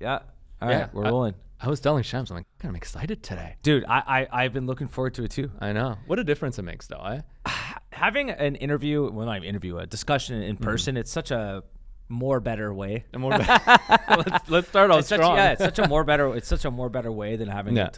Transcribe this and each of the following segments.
Yeah. All right, we're rolling. I was telling Shams, I'm like, I'm excited today. Dude, I've been looking forward to it too. I know. What a difference it makes, though, eh? Having an interview, well, not an interview, a discussion in person, it's such a more better way. Let's start off strong. It's such a more better way than having it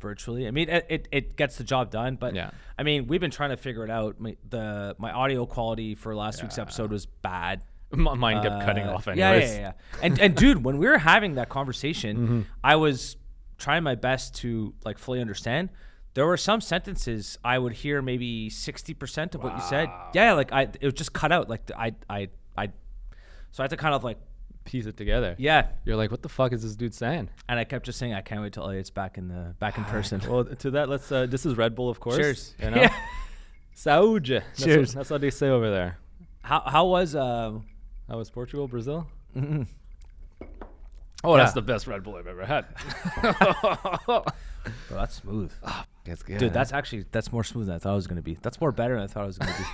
virtually. I mean, it gets the job done, but I mean, we've been trying to figure it out. My audio quality for last week's episode was bad. Mine kept cutting off anyways. Yeah. And dude, when we were having that conversation, I was trying my best to like fully understand. There were some sentences I would hear maybe 60% of what you said. Yeah, like it was just cut out. Like so I had to kind of like piece it together. Yeah. You're like, what the fuck is this dude saying? And I kept just saying, I can't wait till Elliot's back in person. Well, to that, let's this is Red Bull, of course. Cheers. You know? Saúde. Cheers. That's what they say over there. How was Portugal, Brazil? Mm-hmm. Oh, that's the best Red Bull I've ever had. Bro, that's smooth. Oh, that's good. Dude, that's more smooth than I thought it was going to be. That's more better than I thought it was going to be.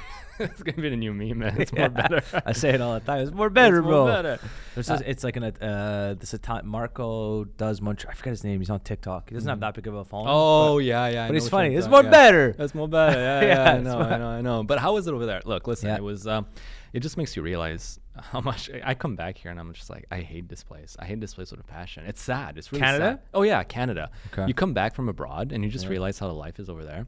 It's going to be the new meme, man. It's more better. I say it all the time. It's more better, bro. Better. It's like this Marco does Montreal. I forget his name. He's on TikTok. He doesn't have that big of a following. Oh, yeah. But he's funny. It's more better. That's more better. Yeah, I know. But how is it over there? Look, listen, it was, it just makes you realize how much I come back here and I'm just like, I hate this place. I hate this place with a passion. It's sad. It's really Canada? sad. Oh, yeah, Canada. Okay. You come back from abroad and you just realize how the life is over there.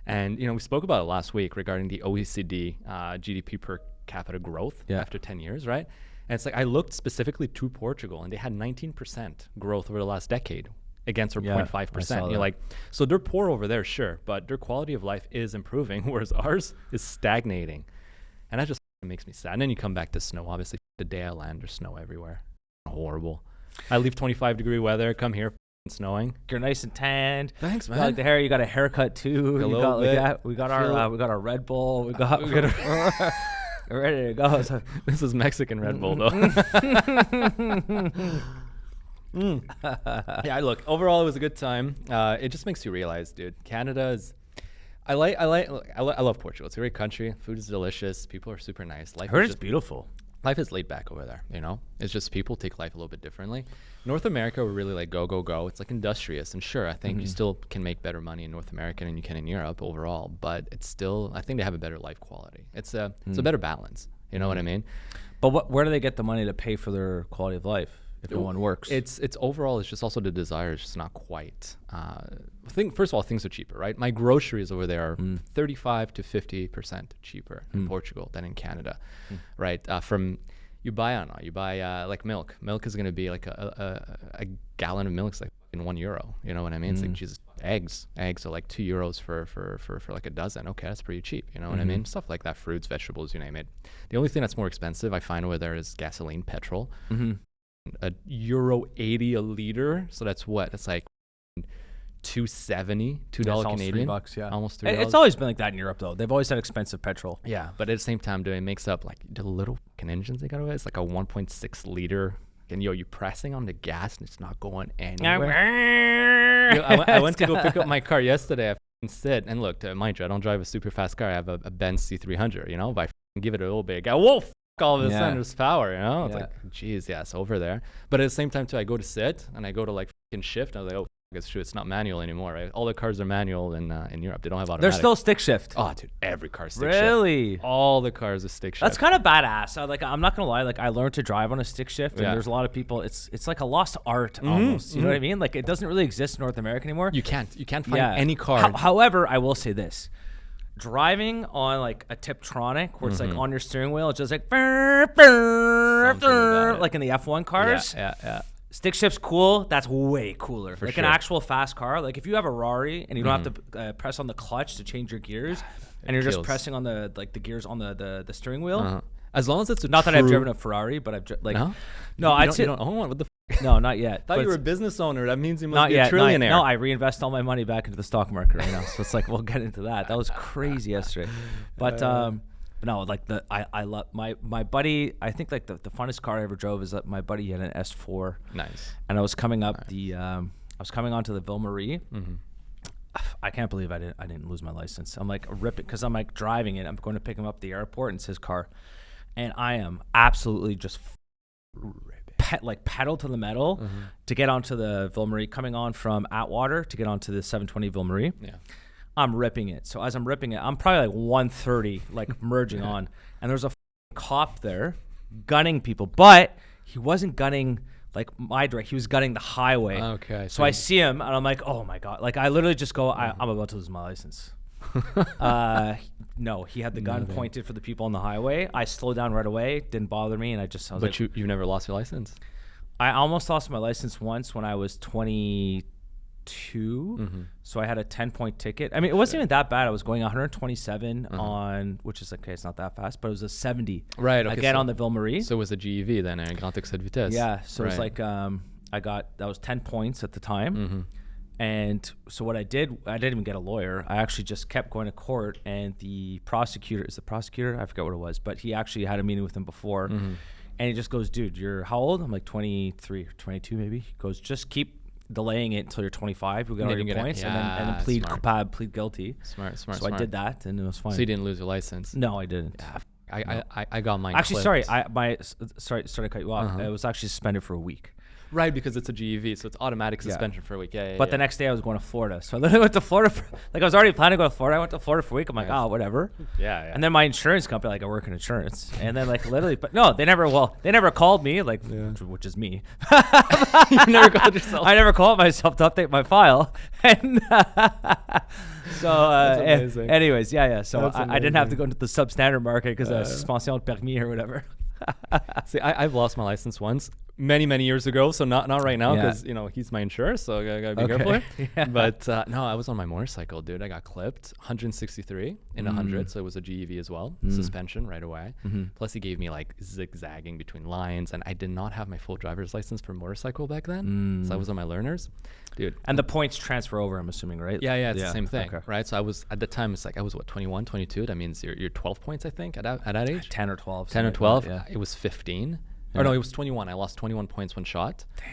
And, we spoke about it last week regarding the OECD GDP per capita growth after 10 years, right? And it's like I looked specifically to Portugal and they had 19% growth over the last decade against our 0.5%. You're like, so they're poor over there, sure, but their quality of life is improving, whereas ours is stagnating. And that just makes me sad. And then you come back to snow. Obviously, the day I land, there's snow everywhere. Horrible. I leave 25-degree weather, come here, snowing. You're nice and tanned. Thanks, man. You like the hair. You got a haircut too. A little bit. We got our Red Bull. We're ready to go. So. This is Mexican Red Bull though. Yeah, look. Overall, it was a good time. It just makes you realize, dude. Canada is. I love Portugal. It's a great country. Food is delicious. People are super nice. I heard it's beautiful. Life is laid back over there, It's just people take life a little bit differently. North America, we're really like go. It's like industrious. And sure, I think you still can make better money in North America than you can in Europe overall. But it's still, I think they have a better life quality. It's a better balance. You know what I mean? But where do they get the money to pay for their quality of life if no one works? It's overall, it's just also the desire is just not quite. First of all, things are cheaper, right? My groceries over there are 35 to 50% cheaper in Portugal than in Canada, right? You buy like milk. Milk is going to be like a gallon of milk is like in €1. You know what I mean? It's like just eggs are like €2 for like a dozen. Okay, that's pretty cheap. You know what I mean? Stuff like that, fruits, vegetables, you name it. The only thing that's more expensive I find over there is gasoline, petrol. €1.80 a liter. So that's what? That's like $2.70 Canadian. $3, almost $3. It's always been like that in Europe though. They've always had expensive petrol. Yeah, but at the same time, it makes up like the little fucking engines they got away. It's like a 1.6 liter. And you're pressing on the gas and it's not going anywhere. I went to go pick up my car yesterday. I sit and look. Mind you, I don't drive a super fast car. I have a Benz C300. If I give it a little bit, whoa. All of a sudden there's power, It's like, geez, it's over there. But at the same time too, I go to sit and I go to like shift. And I was like, it's true, it's not manual anymore, right? All the cars are manual in Europe. They don't have automatic. They're still stick shift. Oh, dude, every car's stick shift. Really? All the cars are stick shift. That's kind of badass. I'm not gonna lie. Like I learned to drive on a stick shift, and there's a lot of people. It's like a lost art almost. You know what I mean? Like it doesn't really exist in North America anymore. You can't find any car. However, I will say this. Driving on like a Tiptronic where it's like on your steering wheel, it's just like like in the F1 cars. Yeah. Stick shift's cool. That's way cooler. For like sure. an actual fast car. Like if you have a Rari and you don't have to press on the clutch to change your gears, and you're just pressing on the gears on the steering wheel. As long as it's not that I've driven a Ferrari, but I've no, I'd say you don't own one. What the no, not yet. Thought you were a business owner. That means you must not be yet, a trillionaire. No, I reinvest all my money back into the stock market right now. So it's like we'll get into that. That was crazy yesterday, but no, like I love my buddy. I think like the funnest car I ever drove is that my buddy he had an S4. Nice. And I was coming up I was coming onto the Ville Marie. I can't believe I didn't lose my license. I'm like ripping because I'm like driving it. I'm going to pick him up at the airport and it's his car, and I am absolutely just ripping. pedal to the metal to get onto the Ville Marie, coming on from Atwater to get onto the 720 Ville Marie. Yeah. I'm ripping it. So as I'm ripping it, I'm probably like 130, like merging on. And there's a cop there gunning people, but he wasn't gunning like my direct. He was gunning the highway. Okay. So I see him and I'm like, oh my God. Like I literally just go, I'm about to lose my license. No, he had the gun pointed for the people on the highway. I slowed down right away. Didn't bother me. And I was like, you've never lost your license? I almost lost my license once when I was 22. So I had a 10-point ticket. I mean, it wasn't even that bad. I was going 127 on, which is okay, it's not that fast, but it was a 70. Right. Okay, again, on the Ville Marie. So it was a GEV then, a Grand Excès de Vitesse. Yeah. So it was like, that was 10 points at the time. And so what I didn't even get a lawyer. I actually just kept going to court, and the prosecutor, I forget what it was, but he actually had a meeting with him before. And he just goes, dude, you're how old? I'm like 23 or 22 maybe. He goes, just keep delaying it until you're 25. You'll get all your points, and then plead guilty. Smart. So I did that, and it was fine. So you didn't lose your license? No, I didn't. Yeah. I got mine. Actually, clipped. sorry to cut you off. I was actually suspended for a week. Right, because it's a GEV, so it's automatic suspension for a week. But the next day I was going to Florida. So I literally went to Florida. I was already planning to go to Florida. I went to Florida for a week. I'm like, whatever. Yeah. And then my insurance company, like I work in insurance. And then like literally, but no, they never called me, like, which is me. You never called yourself? I never called myself to update my file. And so anyways, So I didn't have to go into the substandard market because of suspension de permis or whatever. See, I've lost my license once, many years ago. So not right now, because he's my insurer, so I gotta be careful. But no, I was on my motorcycle, dude. I got clipped 163 in 100, so it was a GEV as well. Suspension right away. Plus he gave me like zigzagging between lines, and I did not have my full driver's license for motorcycle back then, so I was on my learners, dude. And the points transfer over, I'm assuming, right? Yeah, it's the same thing, right? So I was at the time, it's like I was 21, 22. That means you're 12 points, I think, at that age. 10 or 12. 10 or 12. It was 15. Or no, it was 21. I lost 21 points one shot. Damn.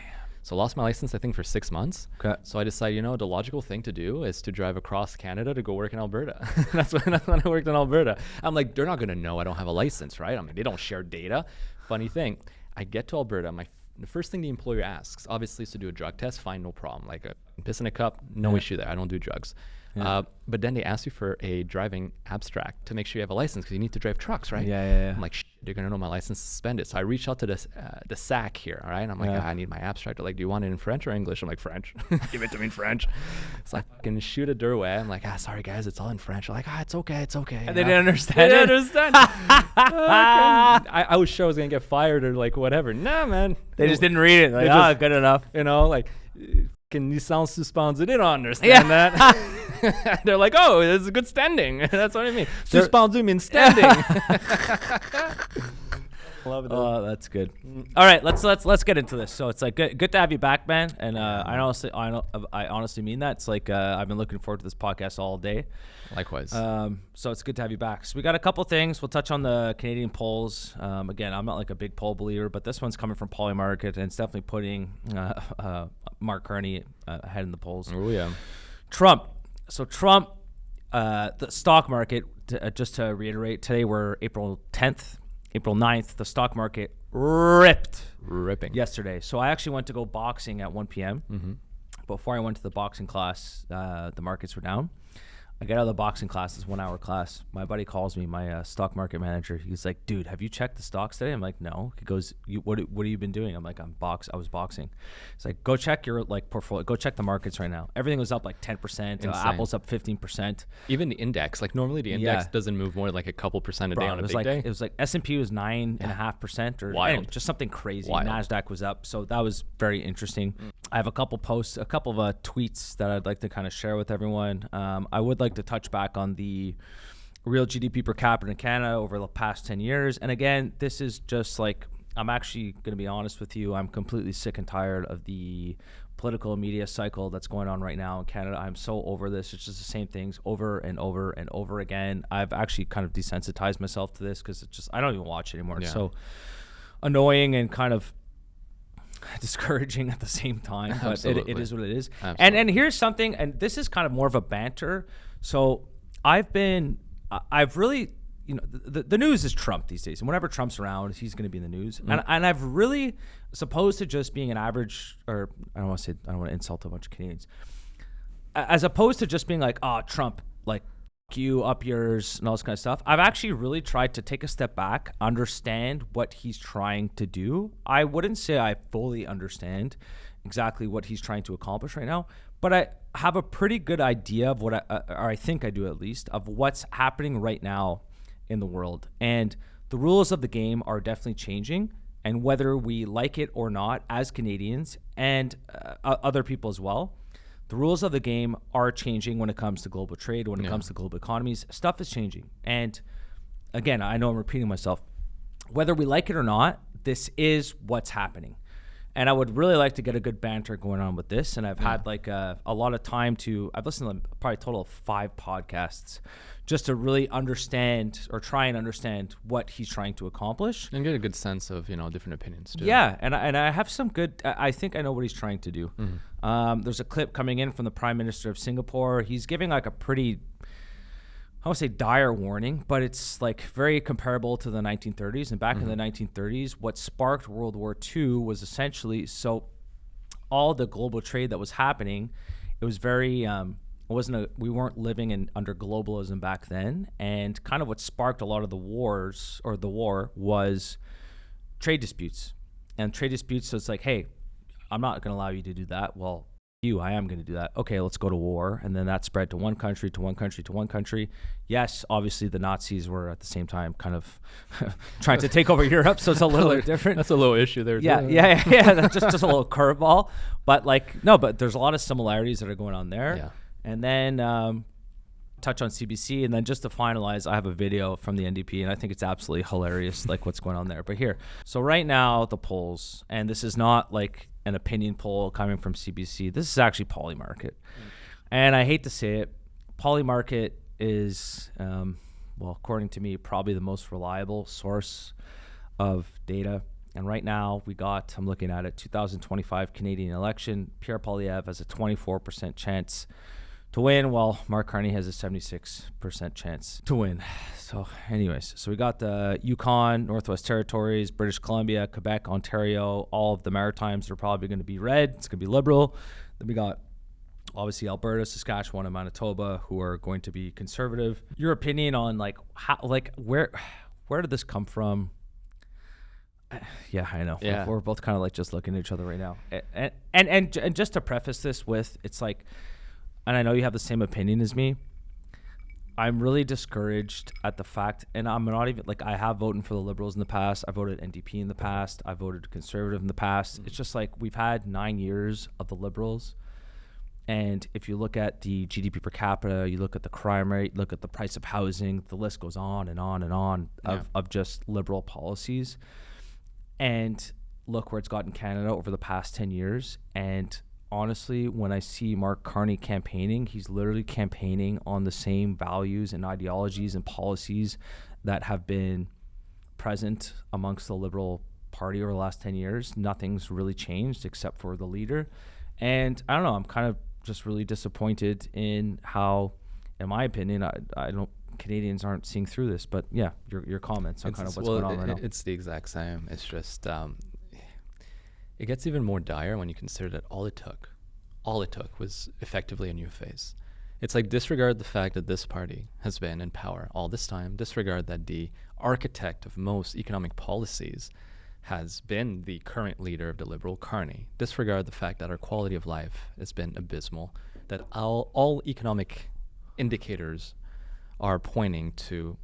So I lost my license, I think, for 6 months. Okay. So I decided, the logical thing to do is to drive across Canada to go work in Alberta. That's when I worked in Alberta. I'm like, they're not going to know I don't have a license, right? I mean, they don't share data. Funny thing, I get to Alberta. The first thing the employer asks, obviously, is to do a drug test. Fine, no problem. Like a piss in a cup, no issue there. I don't do drugs. But then they ask you for a driving abstract to make sure you have a license, because you need to drive trucks, right? Yeah. I'm like, they're gonna know my license is suspended. So I reach out to the SAC here, all right? And I'm like, I need my abstract. They're like, do you want it in French or English? I'm like, French. Give it to me in French. So I can shoot it their way. I'm like, sorry guys, it's all in French. They're like, it's okay. And they didn't understand. They didn't understand. I was sure I was gonna get fired or like whatever. Nah, man. They just didn't read it. Like, good enough. Like, licence suspendue. They don't understand that. They're like, oh, it's a good standing. That's what I mean. Suspendu means standing. Love it. Oh, that's good. All right, let's get into this. So it's like good to have you back, man. And I honestly mean that. It's like I've been looking forward to this podcast all day. Likewise. So it's good to have you back. So we got a couple things. We'll touch on the Canadian polls. Again, I'm not like a big poll believer, but this one's coming from PolyMarket, and it's definitely putting Mark Carney ahead in the polls. Oh yeah. Trump. So Trump, the stock market. Just to reiterate, today we're April 10th. April 9th, the stock market ripping yesterday. So I actually went to go boxing at 1 p.m. Before I went to the boxing class, the markets were down. I get out of the boxing class, it's 1 hour class. My buddy calls me, my stock market manager. He's like, dude, have you checked the stocks today? I'm like, no. He goes, what have you been doing? I'm like, I was boxing. He's like, go check your portfolio. Go check the markets right now. Everything was up like 10%. Apple's up 15%. Even the index, like normally the index doesn't move more than like a couple percent a day on a big day. It was like S&P was 9.5% or anyway, just something crazy. Wild. NASDAQ was up. So that was very interesting. I have a couple posts, a couple of tweets that I'd like to kind of share with everyone. I would like to touch back on the real GDP per capita in Canada over the past 10 years. And again, this is just like, I'm actually going to be honest with you. I'm completely sick and tired of the political media cycle that's going on right now in Canada. I'm so over this. It's just the same things over and over and over again. I've actually kind of desensitized myself to this because it's just, I don't even watch it anymore. It's so annoying and kind of discouraging at the same time, but it is what it is. And here's something, and this is kind of more of a banter. So I've really the news is Trump these days, and whenever Trump's around, he's going to be in the news. And I've really, as opposed to just being an average, or I don't want to insult a bunch of Canadians, as opposed to just being like, oh, Trump, like, you up yours and all this kind of stuff. I've actually really tried to take a step back, understand what he's trying to do. I wouldn't say I fully understand exactly what he's trying to accomplish right now, but I have a pretty good idea of what I think I do at least, of what's happening right now in the world. And the rules of the game are definitely changing, and whether we like it or not as Canadians and other people as well, the rules of the game are changing when it comes to global trade, when it comes to global economies. Stuff is changing. And again, I know I'm repeating myself. Whether we like it or not, this is what's happening. And I would really like to get a good banter going on with this. And I've had like a lot of time I've listened to probably a total of 5 podcasts just to really understand, or try and understand, what he's trying to accomplish. And get a good sense of, different opinions too. Yeah, and I have some good, I think I know what he's trying to do. There's a clip coming in from the Prime Minister of Singapore. He's giving like a pretty, I won't say dire warning, but it's like very comparable to the 1930s. And back in the 1930s, what sparked World War II was essentially, so all the global trade that was happening, it was very, we weren't living under globalism back then. And kind of what sparked a lot of the war was trade disputes. And trade disputes, so it's like, hey, I'm not going to allow you to do that. Well, I am going to do that. Okay, let's go to war. And then that spread to one country, to one country, to one country. Yes, obviously the Nazis were at the same time kind of trying to take over Europe, so it's a little bit different. That's a little issue there. Yeah. That's just a little curveball. But but there's a lot of similarities that are going on there. Yeah. And then touch on CBC. And then just to finalize, I have a video from the NDP, and I think it's absolutely hilarious, like what's going on there. But here, so right now the polls, and this is not like an opinion poll coming from CBC. This is actually PolyMarket. And I hate to say it, PolyMarket is, according to me, probably the most reliable source of data. And right now I'm looking at it, 2025 Canadian election, Pierre Poilievre has a 24% chance to win, while Mark Carney has a 76% chance to win. So anyways, so we got the Yukon, Northwest Territories, British Columbia, Quebec, Ontario, all of the Maritimes are probably going to be red. It's going to be Liberal. Then we got obviously Alberta, Saskatchewan, and Manitoba, who are going to be Conservative. Your opinion on where did this come from? Yeah, I know. Yeah. We're both kind of like just looking at each other right now. And just to preface this with, it's like, and I know you have the same opinion as me, I'm really discouraged at the fact, and I'm not even, like, I have voted for the Liberals in the past. I voted NDP in the past. I voted Conservative in the past. It's just like we've had 9 years of the Liberals. And if you look at the GDP per capita, you look at the crime rate, look at the price of housing, the list goes on and on and on of just Liberal policies. And look where it's gotten Canada over the past 10 years. And honestly, when I see Mark Carney campaigning, he's literally campaigning on the same values and ideologies and policies that have been present amongst the Liberal Party over the last 10 years. Nothing's really changed except for the leader. And I don't know, I'm kind of just really disappointed in how, in my opinion, I don't, Canadians aren't seeing through this. But yeah, your comments on kind of what's going on right now. It's the exact same. It's just, it gets even more dire when you consider that all it took was effectively a new face. It's like, disregard the fact that this party has been in power all this time. Disregard that the architect of most economic policies has been the current leader of the Liberal, Carney. Disregard the fact that our quality of life has been abysmal, that all economic indicators are pointing to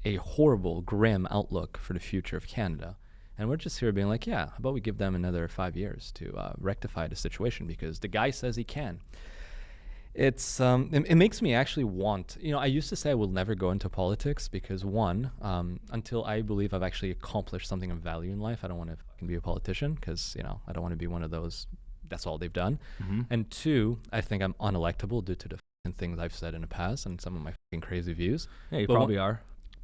a horrible, grim outlook for the future of Canada. And we're just here being like, yeah, how about we give them another 5 years to rectify the situation, because the guy says he can. It's it makes me actually want, I used to say I will never go into politics because, one, until I believe I've actually accomplished something of value in life, I don't want to fucking be a politician because, I don't want to be one of those, that's all they've done. Mm-hmm. And two, I think I'm unelectable due to the fucking things I've said in the past and some of my fucking crazy views. Yeah, you probably are.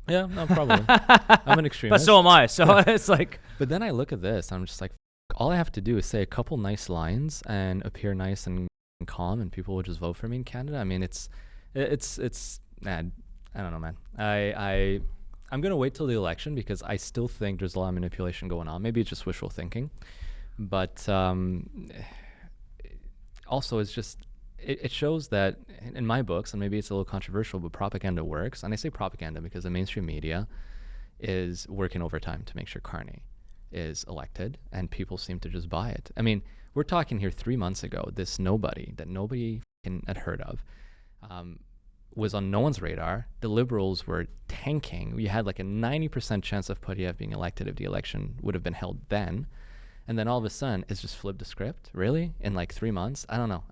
Yeah, no, probably. I'm an extremist. But so am I. So it's like. But then I look at this, I'm just like, all I have to do is say a couple nice lines and appear nice and calm, and people will just vote for me in Canada. I mean, it's I don't know, man. I'm gonna wait till the election because I still think there's a lot of manipulation going on. Maybe it's just wishful thinking, but also it's just it shows that in my books, and maybe it's a little controversial, but propaganda works. And I say propaganda because the mainstream media is working overtime to make sure Carney is elected, and people seem to just buy it. I mean, we're talking here 3 months ago, this nobody that nobody had heard of was on no one's radar. The Liberals were tanking. We had like a 90% chance of Poilievre being elected if the election would have been held then. And then all of a sudden, it's just flipped the script, really? In like 3 months? I don't know.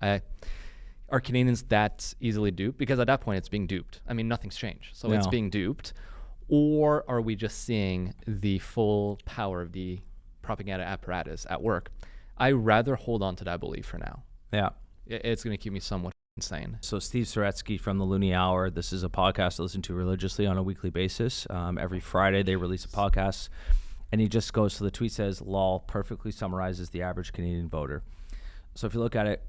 Are Canadians that easily duped? Because at that point, it's being duped. I mean, nothing's changed. So it's being duped. Or are we just seeing the full power of the propaganda apparatus at work? I rather hold on to that belief for now. Yeah. It's going to keep me somewhat insane. So Steve Soretsky from the Loonie Hour. This is a podcast I listen to religiously on a weekly basis. Every Friday they release a podcast, and he just goes to the tweet says, "Lol, perfectly summarizes the average Canadian voter." So if you look at it,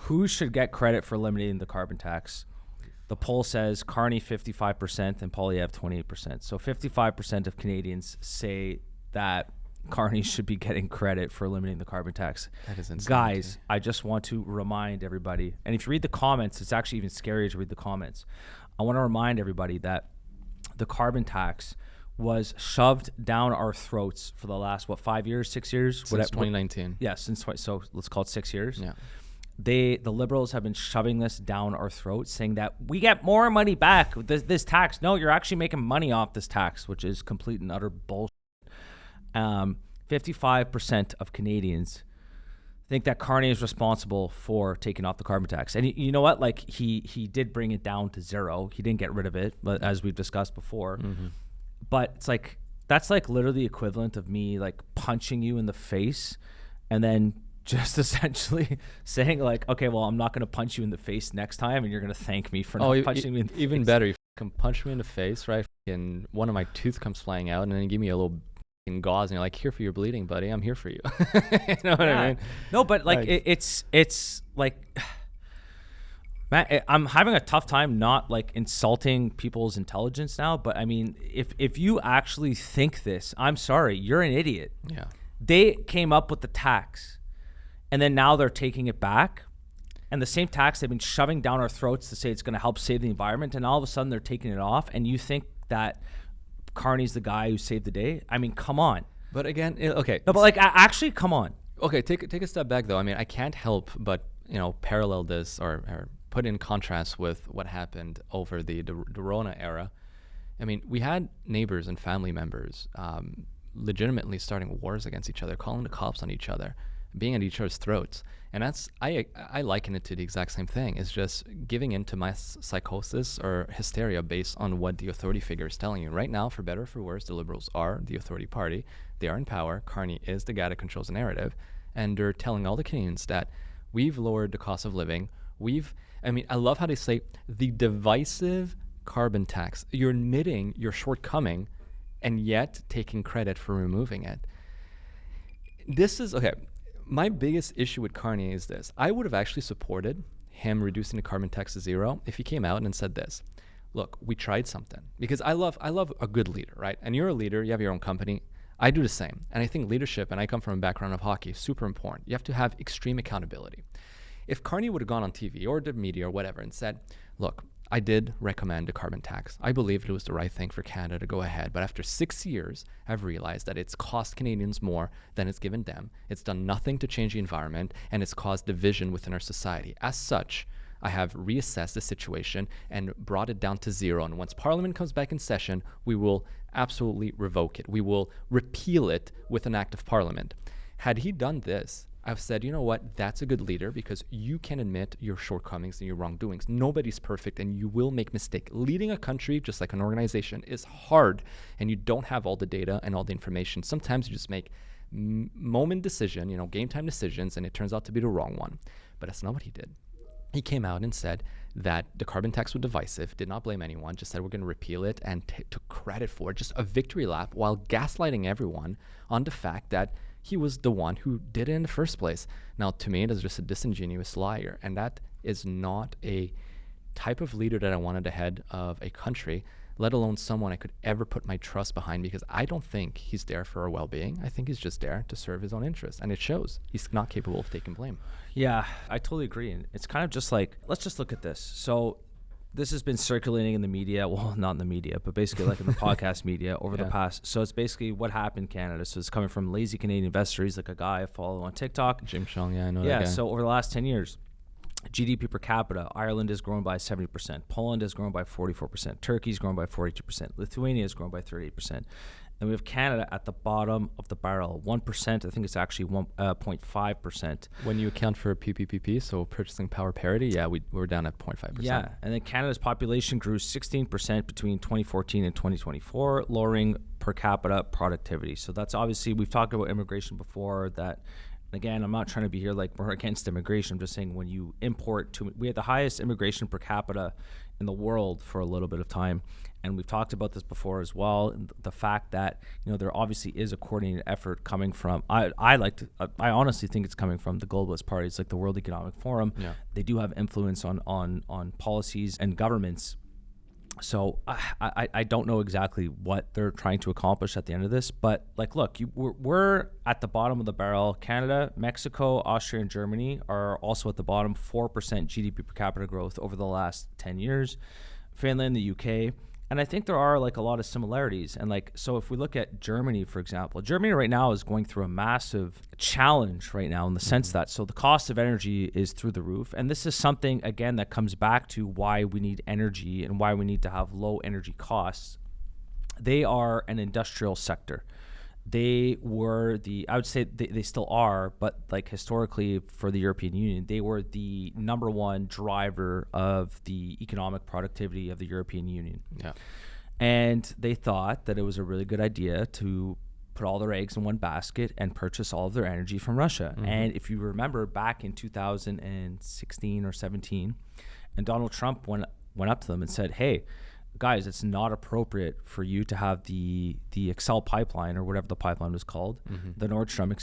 who should get credit for eliminating the carbon tax? The poll says Carney 55% and Poilievre 28%. So 55% of Canadians say that Carney should be getting credit for eliminating the carbon tax. That is insane. Guys, I just want to remind everybody, and if you read the comments, it's actually even scarier to read the comments. I want to remind everybody that the carbon tax was shoved down our throats for the last, 5 years, 6 years? Since 2019. Yeah, so let's call it 6 years. Yeah. The Liberals have been shoving this down our throats, saying that we get more money back with this tax. No, you're actually making money off this tax, which is complete and utter bullshit. 55% of Canadians think that Carney is responsible for taking off the carbon tax. And you know what? Like he did bring it down to zero. He didn't get rid of it, but as we've discussed before. Mm-hmm. But it's like that's like literally the equivalent of me like punching you in the face and then just essentially saying like, okay, well, I'm not going to punch you in the face next time, and you're going to thank me for not punching me in the face. Even better, you can punch me in the face, right? And one of my tooth comes flying out, and then you give me a little gauze, and you're like, here for your bleeding, buddy. I'm here for you. You know what I mean? No, but like it's like, man, I'm having a tough time not like insulting people's intelligence now. But I mean, if you actually think this, I'm sorry, you're an idiot. Yeah. They came up with the tax, and then now they're taking it back. And the same tax they've been shoving down our throats to say it's going to help save the environment, and all of a sudden they're taking it off. And you think that Carney's the guy who saved the day? I mean, come on. But again, okay. No, but like, actually, come on. Okay, take a step back though. I mean, I can't help but parallel this or put in contrast with what happened over the Rona era. I mean, we had neighbors and family members legitimately starting wars against each other, calling the cops on each other, being at each other's throats. And that's I liken it to the exact same thing. It's just giving in to my psychosis or hysteria based on what the authority figure is telling you. Right now, for better or for worse, the Liberals are the authority party. They are in power. Carney is the guy that controls the narrative. And they're telling all the Canadians that we've lowered the cost of living. I love how they say the divisive carbon tax. You're admitting your shortcoming and yet taking credit for removing it. This is, okay. My biggest issue with Carney is this. I would have actually supported him reducing the carbon tax to zero if he came out and said this. Look, we tried something. Because I love a good leader, right? And you're a leader, you have your own company. I do the same. And I think leadership, and I come from a background of hockey, is super important. You have to have extreme accountability. If Carney would have gone on TV or the media or whatever and said, look, I did recommend a carbon tax. I believed it was the right thing for Canada to go ahead. But after 6 years, I've realized that it's cost Canadians more than it's given them. It's done nothing to change the environment, and it's caused division within our society. As such, I have reassessed the situation and brought it down to zero. And once Parliament comes back in session, we will absolutely revoke it. We will repeal it with an act of Parliament. Had he done this, I've said, you know what, that's a good leader because you can admit your shortcomings and your wrongdoings. Nobody's perfect and you will make mistakes. Leading a country, just like an organization, is hard and you don't have all the data and all the information. Sometimes you just make moment decision, game time decisions, and it turns out to be the wrong one. But that's not what he did. He came out and said that the carbon tax was divisive, did not blame anyone, just said we're going to repeal it and took credit for it, just a victory lap while gaslighting everyone on the fact that he was the one who did it in the first place. Now, to me, it is just a disingenuous liar, and that is not a type of leader that I wanted ahead of a country, let alone someone I could ever put my trust behind, because I don't think he's there for our well-being. I think he's just there to serve his own interests, and it shows. He's not capable of taking blame. Yeah, I totally agree. And it's kind of just like, let's just look at this. So this has been circulating in the media, well, not in the media, but basically like in the podcast media over the past. So it's basically what happened in Canada. So it's coming from Lazy Canadian Investor. He's like a guy I follow on TikTok. Jim Chong, I know that guy. Yeah, so over the last 10 years, GDP per capita, Ireland has grown by 70%, Poland has grown by 44%, Turkey's grown by 42%, Lithuania has grown by 38%. And we have Canada at the bottom of the barrel, 1%. I think it's actually 1.5%. When you account for PPP, so purchasing power parity, we're down at 0.5%. Yeah, and then Canada's population grew 16% between 2014 and 2024, lowering per capita productivity. So that's obviously, we've talked about immigration before. That, again, I'm not trying to be here like we're against immigration. I'm just saying when you import we had the highest immigration per capita in the world for a little bit of time. And we've talked about this before as well. The fact that, there obviously is a coordinated effort coming from, I honestly think it's coming from the globalist parties like the World Economic Forum. Yeah. They do have influence on policies and governments. So I don't know exactly what they're trying to accomplish at the end of this, but like, look, we're at the bottom of the barrel. Canada, Mexico, Austria, and Germany are also at the bottom, 4% GDP per capita growth over the last 10 years. Finland, the UK. And I think there are like a lot of similarities. And like, so if we look at Germany, for example, Germany right now is going through a massive challenge right now in the sense that, so the cost of energy is through the roof. And this is something, again, that comes back to why we need energy and why we need to have low energy costs. They are an industrial sector. They were I would say they still are, but like historically for the European Union, they were the number one driver of the economic productivity of the European Union. Yeah. And they thought that it was a really good idea to put all their eggs in one basket and purchase all of their energy from Russia. Mm-hmm. And if you remember back in 2016 or 17, and Donald Trump went up to them and said, hey, guys, it's not appropriate for you to have the Excel pipeline or whatever the pipeline was called, the Nord Stream,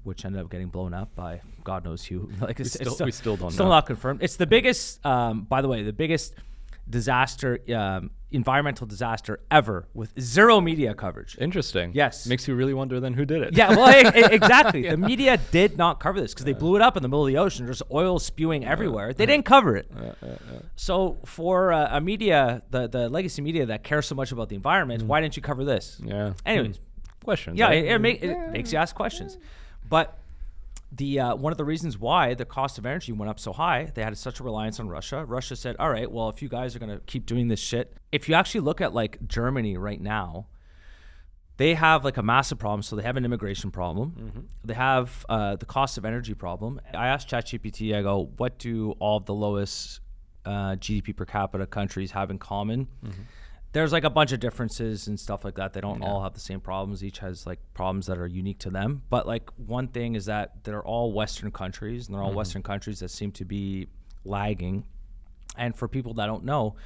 which ended up getting blown up by God knows who. Like we still don't know. Still not confirmed. It's the biggest, by the way, the biggest disaster, environmental disaster ever with zero media coverage. Interesting. Yes. Makes you really wonder then who did it. Yeah, well, exactly. Yeah. The media did not cover this because they blew it up in the middle of the ocean. There's oil spewing everywhere. They didn't cover it. So for a media, the legacy media that cares so much about the environment, why didn't you cover this? Yeah. Anyways. Questions. Yeah, right? it makes you ask questions. But the one of the reasons why the cost of energy went up so high, they had such a reliance on Russia. Russia said, all right, well, if you guys are going to keep doing this shit, if you actually look at like Germany right now, they have like a massive problem. So they have an immigration problem. They have the cost of energy problem. I asked ChatGPT, I go, what do all of the lowest GDP per capita countries have in common? There's like a bunch of differences and stuff like that. They don't all have the same problems. Each has like problems that are unique to them. But like one thing is that they're all Western countries, and they're all Western countries that seem to be lagging. And for people that don't know,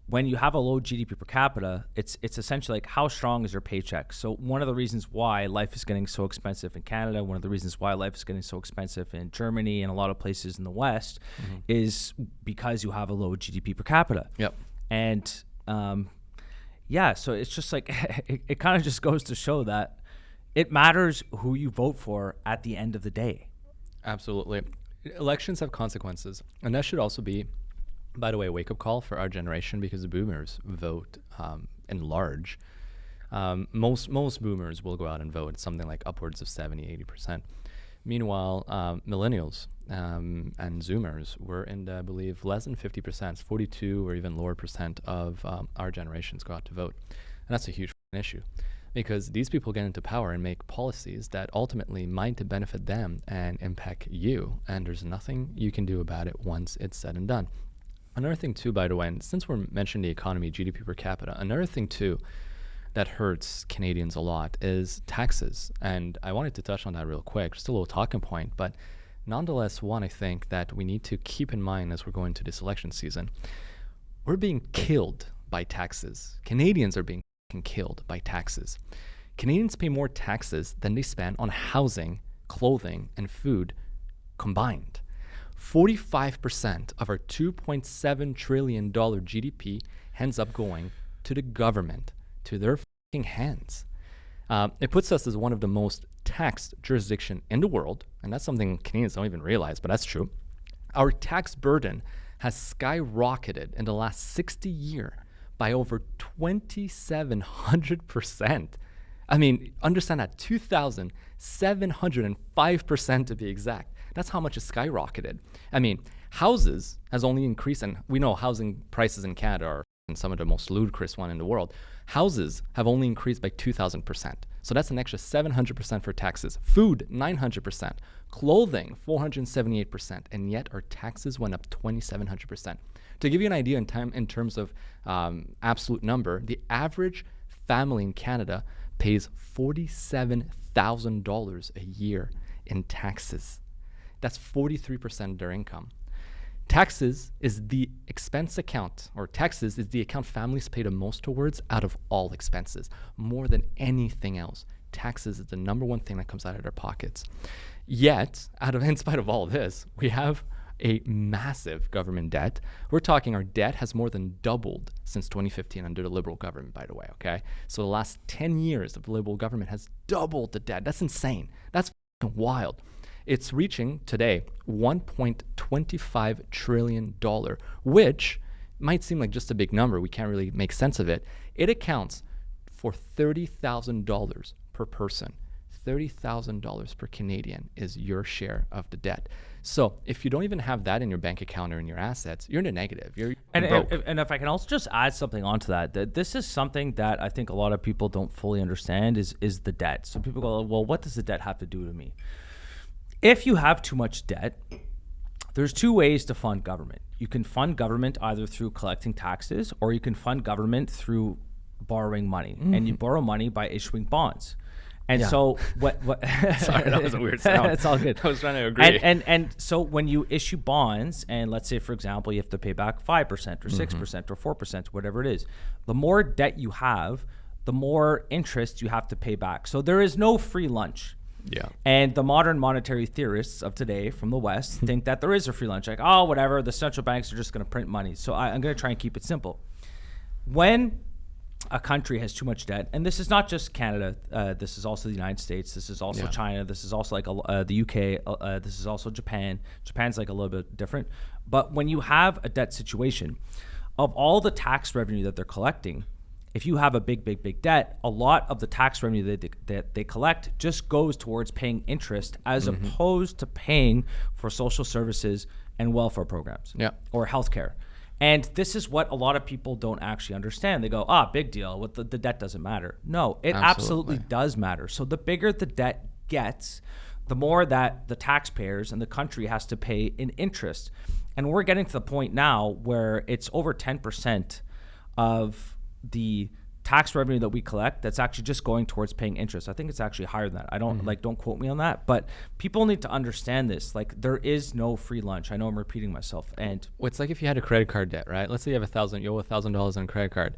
when you have a low GDP per capita, it's essentially like how strong is your paycheck. So one of the reasons why life is getting so expensive in Canada, one of the reasons why life is getting so expensive in Germany and a lot of places in the West is because you have a low GDP per capita. Yep. And yeah, so it's just like it kind of just goes to show that it matters who you vote for at the end of the day. Absolutely. Elections have consequences. And that should also be, by the way, a wake-up call for our generation, because the boomers vote in large. Most boomers will go out and vote. It's something like upwards of 70-80%. Meanwhile, millennials and Zoomers were in, I believe, less than 50%, 42 or even lower percent of our generations go out to vote. And that's a huge issue, because these people get into power and make policies that ultimately might benefit them and impact you. And there's nothing you can do about it once it's said and done. Another thing too, by the way, and since we're mentioning the economy, GDP per capita, another thing too that hurts Canadians a lot is taxes. And I wanted to touch on that real quick, just a little talking point, but nonetheless, one I think that we need to keep in mind as we're going into this election season. We're being killed by taxes. Canadians are being killed by taxes. Canadians pay more taxes than they spend on housing, clothing, and food combined. 45% of our $2.7 trillion GDP ends up going to the government, to their fucking hands. It puts us as one of the most taxed jurisdiction in the world, and that's something Canadians don't even realize, but that's true. Our tax burden has skyrocketed in the last 60 years by over 2,700%. I mean, understand that, 2,705% to be exact. That's how much it skyrocketed. I mean, houses has only increased, and we know housing prices in Canada are some of the most ludicrous one in the world. Houses have only increased by 2,000%. So that's an extra 700% for taxes. Food, 900%. Clothing, 478%. And yet our taxes went up 2,700%. To give you an idea in terms of absolute number, the average family in Canada pays $47,000 a year in taxes. That's 43% of their income. Taxes is the expense account, or taxes is the account families pay the most towards out of all expenses, more than anything else. Taxes is the number one thing that comes out of their pockets. Yet, in spite of all this, we have a massive government debt. We're talking our debt has more than doubled since 2015 under the Liberal government, by the way, okay? So the last 10 years of the Liberal government has doubled the debt. That's insane. That's wild. It's reaching today $1.25 trillion, which might seem like just a big number. We can't really make sense of it. It accounts for $30,000 per person. $30,000 per Canadian is your share of the debt. So if you don't even have that in your bank account or in your assets, you're in the negative. You're broke. And if I can also just add something onto that this is something that I think a lot of people don't fully understand is the debt. So people go, well, what does the debt have to do to me? If you have too much debt, there's two ways to fund government. You can fund government either through collecting taxes, or you can fund government through borrowing money. And you borrow money by issuing bonds. And so what Sorry, that was a weird sound. It's all good. I was trying to agree. And so when you issue bonds, and let's say, for example, you have to pay back 5% or 6% or 4%, whatever it is, the more debt you have, the more interest you have to pay back. So there is no free lunch. Yeah. And the modern monetary theorists of today from the West think that there is a free lunch. Like, oh, whatever, the central banks are just going to print money. So I'm going to try and keep it simple. When a country has too much debt, and this is not just Canada, this is also the United States, this is also China, this is also like the UK, this is also Japan. Japan's like a little bit different. But when you have a debt situation, of all the tax revenue that they're collecting, if you have a big debt, a lot of the tax revenue that they collect just goes towards paying interest as opposed to paying for social services and welfare programs or healthcare. And this is what a lot of people don't actually understand. They go, big deal. What the debt doesn't matter. No, it absolutely does matter. So the bigger the debt gets, the more that the taxpayers and the country has to pay in interest. And we're getting to the point now where it's over 10% of the tax revenue that we collect that's actually just going towards paying interest. I think it's actually higher than that. I don't don't quote me on that, but people need to understand this. Like, there is no free lunch. I know I'm repeating myself. And it's like if you had a credit card debt, right? Let's say you have you owe $1,000 on a credit card,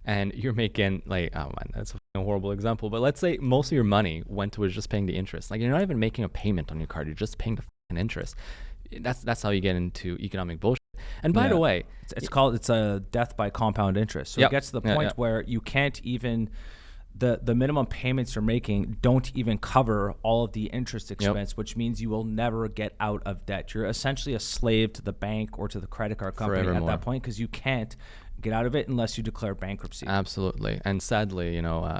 and you're making like, oh man, that's a horrible example, but let's say most of your money went towards just paying the interest. Like, you're not even making a payment on your card. You're just paying the interest. That's how you get into economic bullshit. And by the way, it's a death by compound interest. So it gets to the point where you can't even, the minimum payments you're making don't even cover all of the interest expense, which means you will never get out of debt. You're essentially a slave to the bank or to the credit card company at that point, because you can't get out of it unless you declare bankruptcy. Absolutely. And sadly,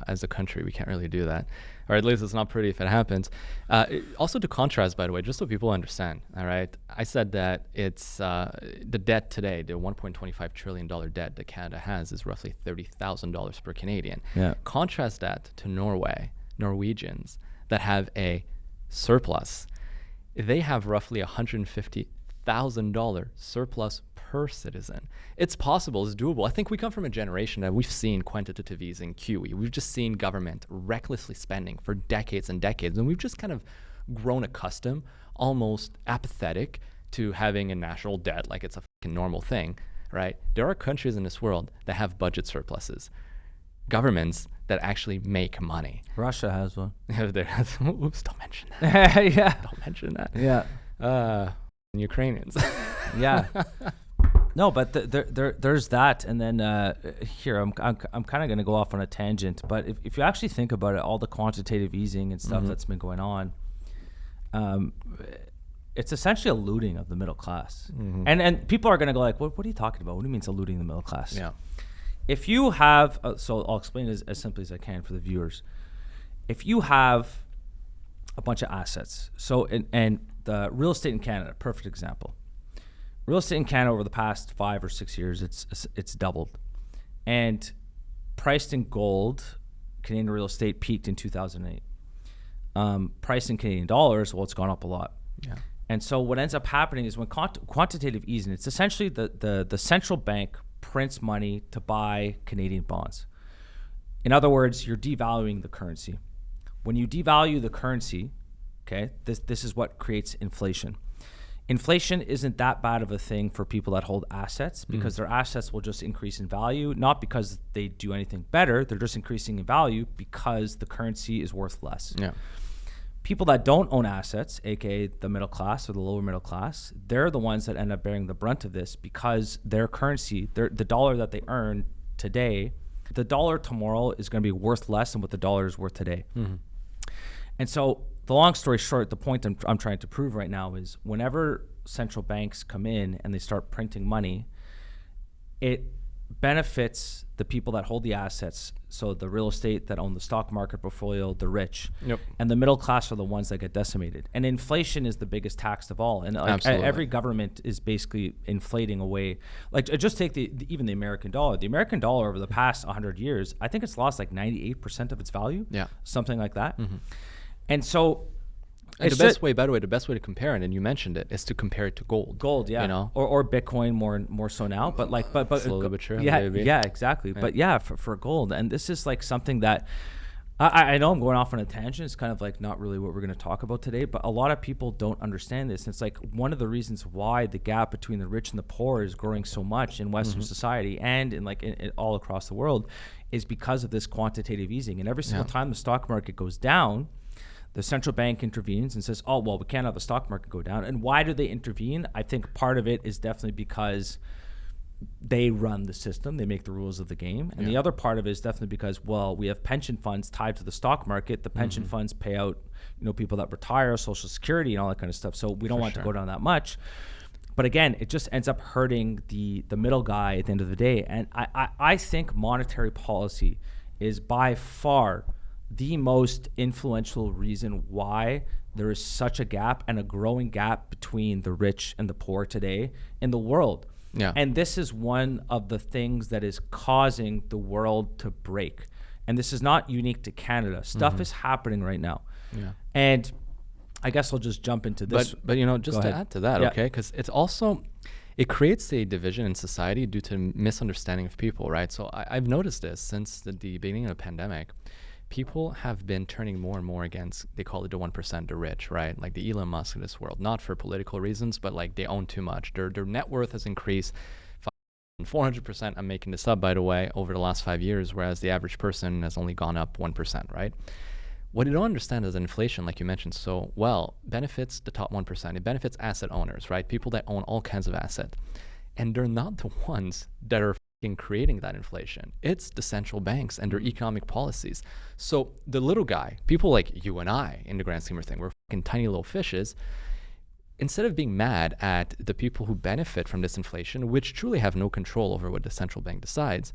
as a country, we can't really do that. Or at least it's not pretty if it happens. Also, to contrast, by the way, just so people understand, all right, I said that it's the debt today, the $1.25 trillion debt that Canada has is roughly $30,000 per Canadian. Yeah. Contrast that to Norwegians that have a surplus. They have roughly $150,000 surplus per citizen. It's possible, it's doable. I think we come from a generation that we've seen quantitative easing, QE. We've just seen government recklessly spending for decades and decades, and we've just kind of grown accustomed, almost apathetic to having a national debt like it's a fucking normal thing, right? There are countries in this world that have budget surpluses, governments that actually make money. Russia has one. Oops, don't mention that. Yeah. Don't mention that. Yeah. Ukrainians. Yeah. No, but there's that, and then here I'm kind of going to go off on a tangent. But if you actually think about it, all the quantitative easing and stuff that's been going on, it's essentially a looting of the middle class. And people are going to go like, what are you talking about? What do you mean it's a looting of the middle class? Yeah. If you have, so I'll explain it as simply as I can for the viewers. If you have a bunch of assets, so and the real estate in Canada, perfect example. Real estate in Canada over the past 5 or 6 years, it's doubled, and priced in gold, Canadian real estate peaked in 2008. Priced in Canadian dollars, well, it's gone up a lot. Yeah. And so what ends up happening is when quantitative easing, it's essentially the central bank prints money to buy Canadian bonds. In other words, you're devaluing the currency. When you devalue the currency, okay, this is what creates inflation. Inflation isn't that bad of a thing for people that hold assets because their assets will just increase in value, not because they do anything better. They're just increasing in value because the currency is worth less. Yeah. People that don't own assets, aka the middle class or the lower middle class, they're the ones that end up bearing the brunt of this because their currency, the dollar that they earn today, the dollar tomorrow is going to be worth less than what the dollar is worth today. And so the long story short, the point I'm trying to prove right now is whenever central banks come in and they start printing money, it benefits the people that hold the assets. So the real estate that own the stock market portfolio, the rich, and the middle class are the ones that get decimated. And inflation is the biggest tax of all. And like every government is basically inflating away. Like just take even the American dollar. The American dollar over the past 100 years, I think it's lost like 98% of its value. Yeah, something like that. And so the best way to compare it, and you mentioned it, is to compare it to gold. Gold, yeah, you know, or Bitcoin more so now, but slowly but surely. Yeah, exactly. Yeah. But yeah, for gold, and this is like something that I know I'm going off on a tangent. It's kind of like not really what we're going to talk about today, but a lot of people don't understand this. And it's like one of the reasons why the gap between the rich and the poor is growing so much in Western society and in all across the world is because of this quantitative easing. And every single time the stock market goes down, the central bank intervenes and says, oh, well, we can't have the stock market go down. And why do they intervene? I think part of it is definitely because they run the system. They make the rules of the game. And the other part of it is definitely because, well, we have pension funds tied to the stock market. The pension funds pay out, people that retire, Social Security and all that kind of stuff. So we don't want to go down that much. But again, it just ends up hurting the middle guy at the end of the day. And I think monetary policy is by far the most influential reason why there is such a gap and a growing gap between the rich and the poor today in the world. Yeah. And this is one of the things that is causing the world to break. And this is not unique to Canada. Stuff is happening right now. Yeah. And I guess I'll just jump into this. But just to add to that, okay? Because it's also, it creates a division in society due to misunderstanding of people, right? So I've noticed this since the beginning of the pandemic. People have been turning more and more against, they call it the 1%, the rich, right? Like the Elon Musk of this world, not for political reasons, but like they own too much. Their net worth has increased 400%. I'm making this up, by the way, over the last 5 years, whereas the average person has only gone up 1%, right? What you don't understand is that inflation, like you mentioned so well, benefits the top 1%. It benefits asset owners, right? People that own all kinds of assets. And they're not the ones that are in creating that inflation. It's the central banks and their economic policies. So the little guy, people like you and I, in the grand scheme of things, we're fucking tiny little fishes. Instead of being mad at the people who benefit from this inflation, which truly have no control over what the central bank decides,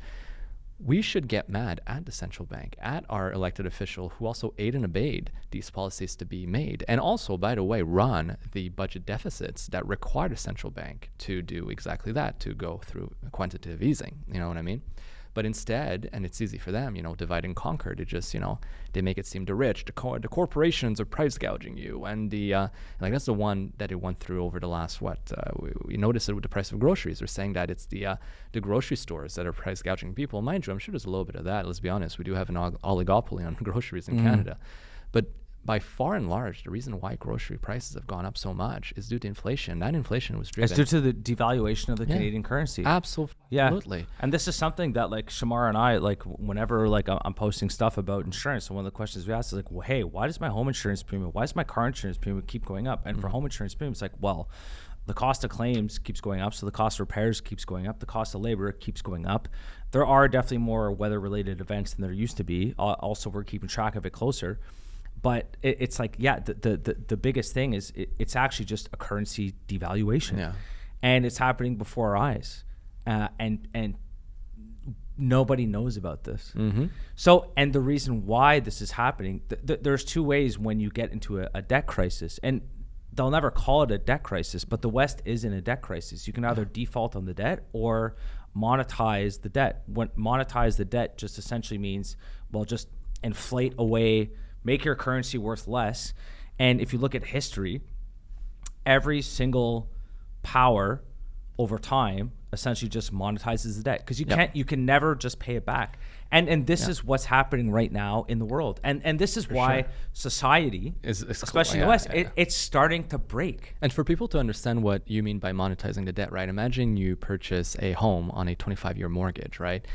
we should get mad at the central bank, at our elected official who also aid and abet these policies to be made. And also, by the way, run the budget deficits that require the central bank to do exactly that, to go through quantitative easing. You know what I mean? But instead, and it's easy for them, divide and conquer. They just, they make it seem the rich, the corporations are price gouging you. And that's the one that it went through over the last, we noticed it with the price of groceries. They're saying that it's the grocery stores that are price gouging people. Mind you, I'm sure there's a little bit of that. Let's be honest. We do have an oligopoly on groceries in Canada. But by far and large, the reason why grocery prices have gone up so much is due to inflation. That inflation was driven. It's due to the devaluation of the Canadian currency. Absolutely. Yeah. And this is something that like Shamar and I, like whenever like I'm posting stuff about insurance, and one of the questions we ask is like, well, hey, why does my home insurance premium, why does my car insurance premium keep going up? And for home insurance premium, it's like, well, the cost of claims keeps going up, so the cost of repairs keeps going up, the cost of labor keeps going up. There are definitely more weather-related events than there used to be. Also, we're keeping track of it closer. But it's like, yeah, the biggest thing is it's actually just a currency devaluation. Yeah. And it's happening before our eyes. And nobody knows about this. Mm-hmm. So, and the reason why this is happening, there's two ways when you get into a debt crisis. And they'll never call it a debt crisis, but the West is in a debt crisis. You can either default on the debt or monetize the debt. When monetize the debt just essentially means, well, just inflate away, make your currency worth less. And if you look at history, every single power over time essentially just monetizes the debt, because you can never just pay it back. And this is what's happening right now in the world. And this is why society, especially in the West, it's starting to break. And for people to understand what you mean by monetizing the debt, right? Imagine you purchase a home on a 25-year mortgage, right?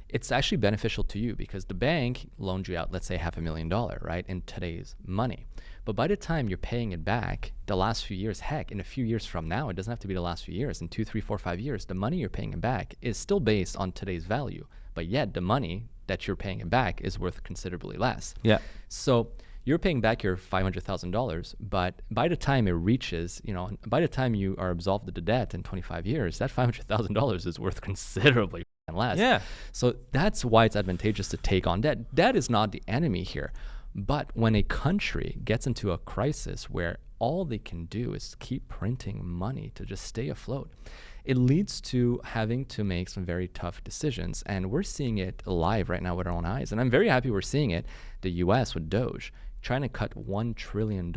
It's actually beneficial to you because the bank loaned you out, let's say $500,000, right, in today's money. But by the time you're paying it back, the last few years, heck, in a few years from now, it doesn't have to be the last few years, in 2, 3, 4, 5 years, the money you're paying it back is still based on today's value. But yet the money that you're paying it back is worth considerably less. Yeah. So you're paying back your $500,000, but by the time it reaches, by the time you are absolved of the debt in 25 years, that $500,000 is worth considerably less. Yeah. So that's why it's advantageous to take on debt. Debt is not the enemy here. But when a country gets into a crisis where all they can do is keep printing money to just stay afloat, it leads to having to make some very tough decisions. And we're seeing it live right now with our own eyes. And I'm very happy we're seeing it. The U.S. with Doge trying to cut $1 trillion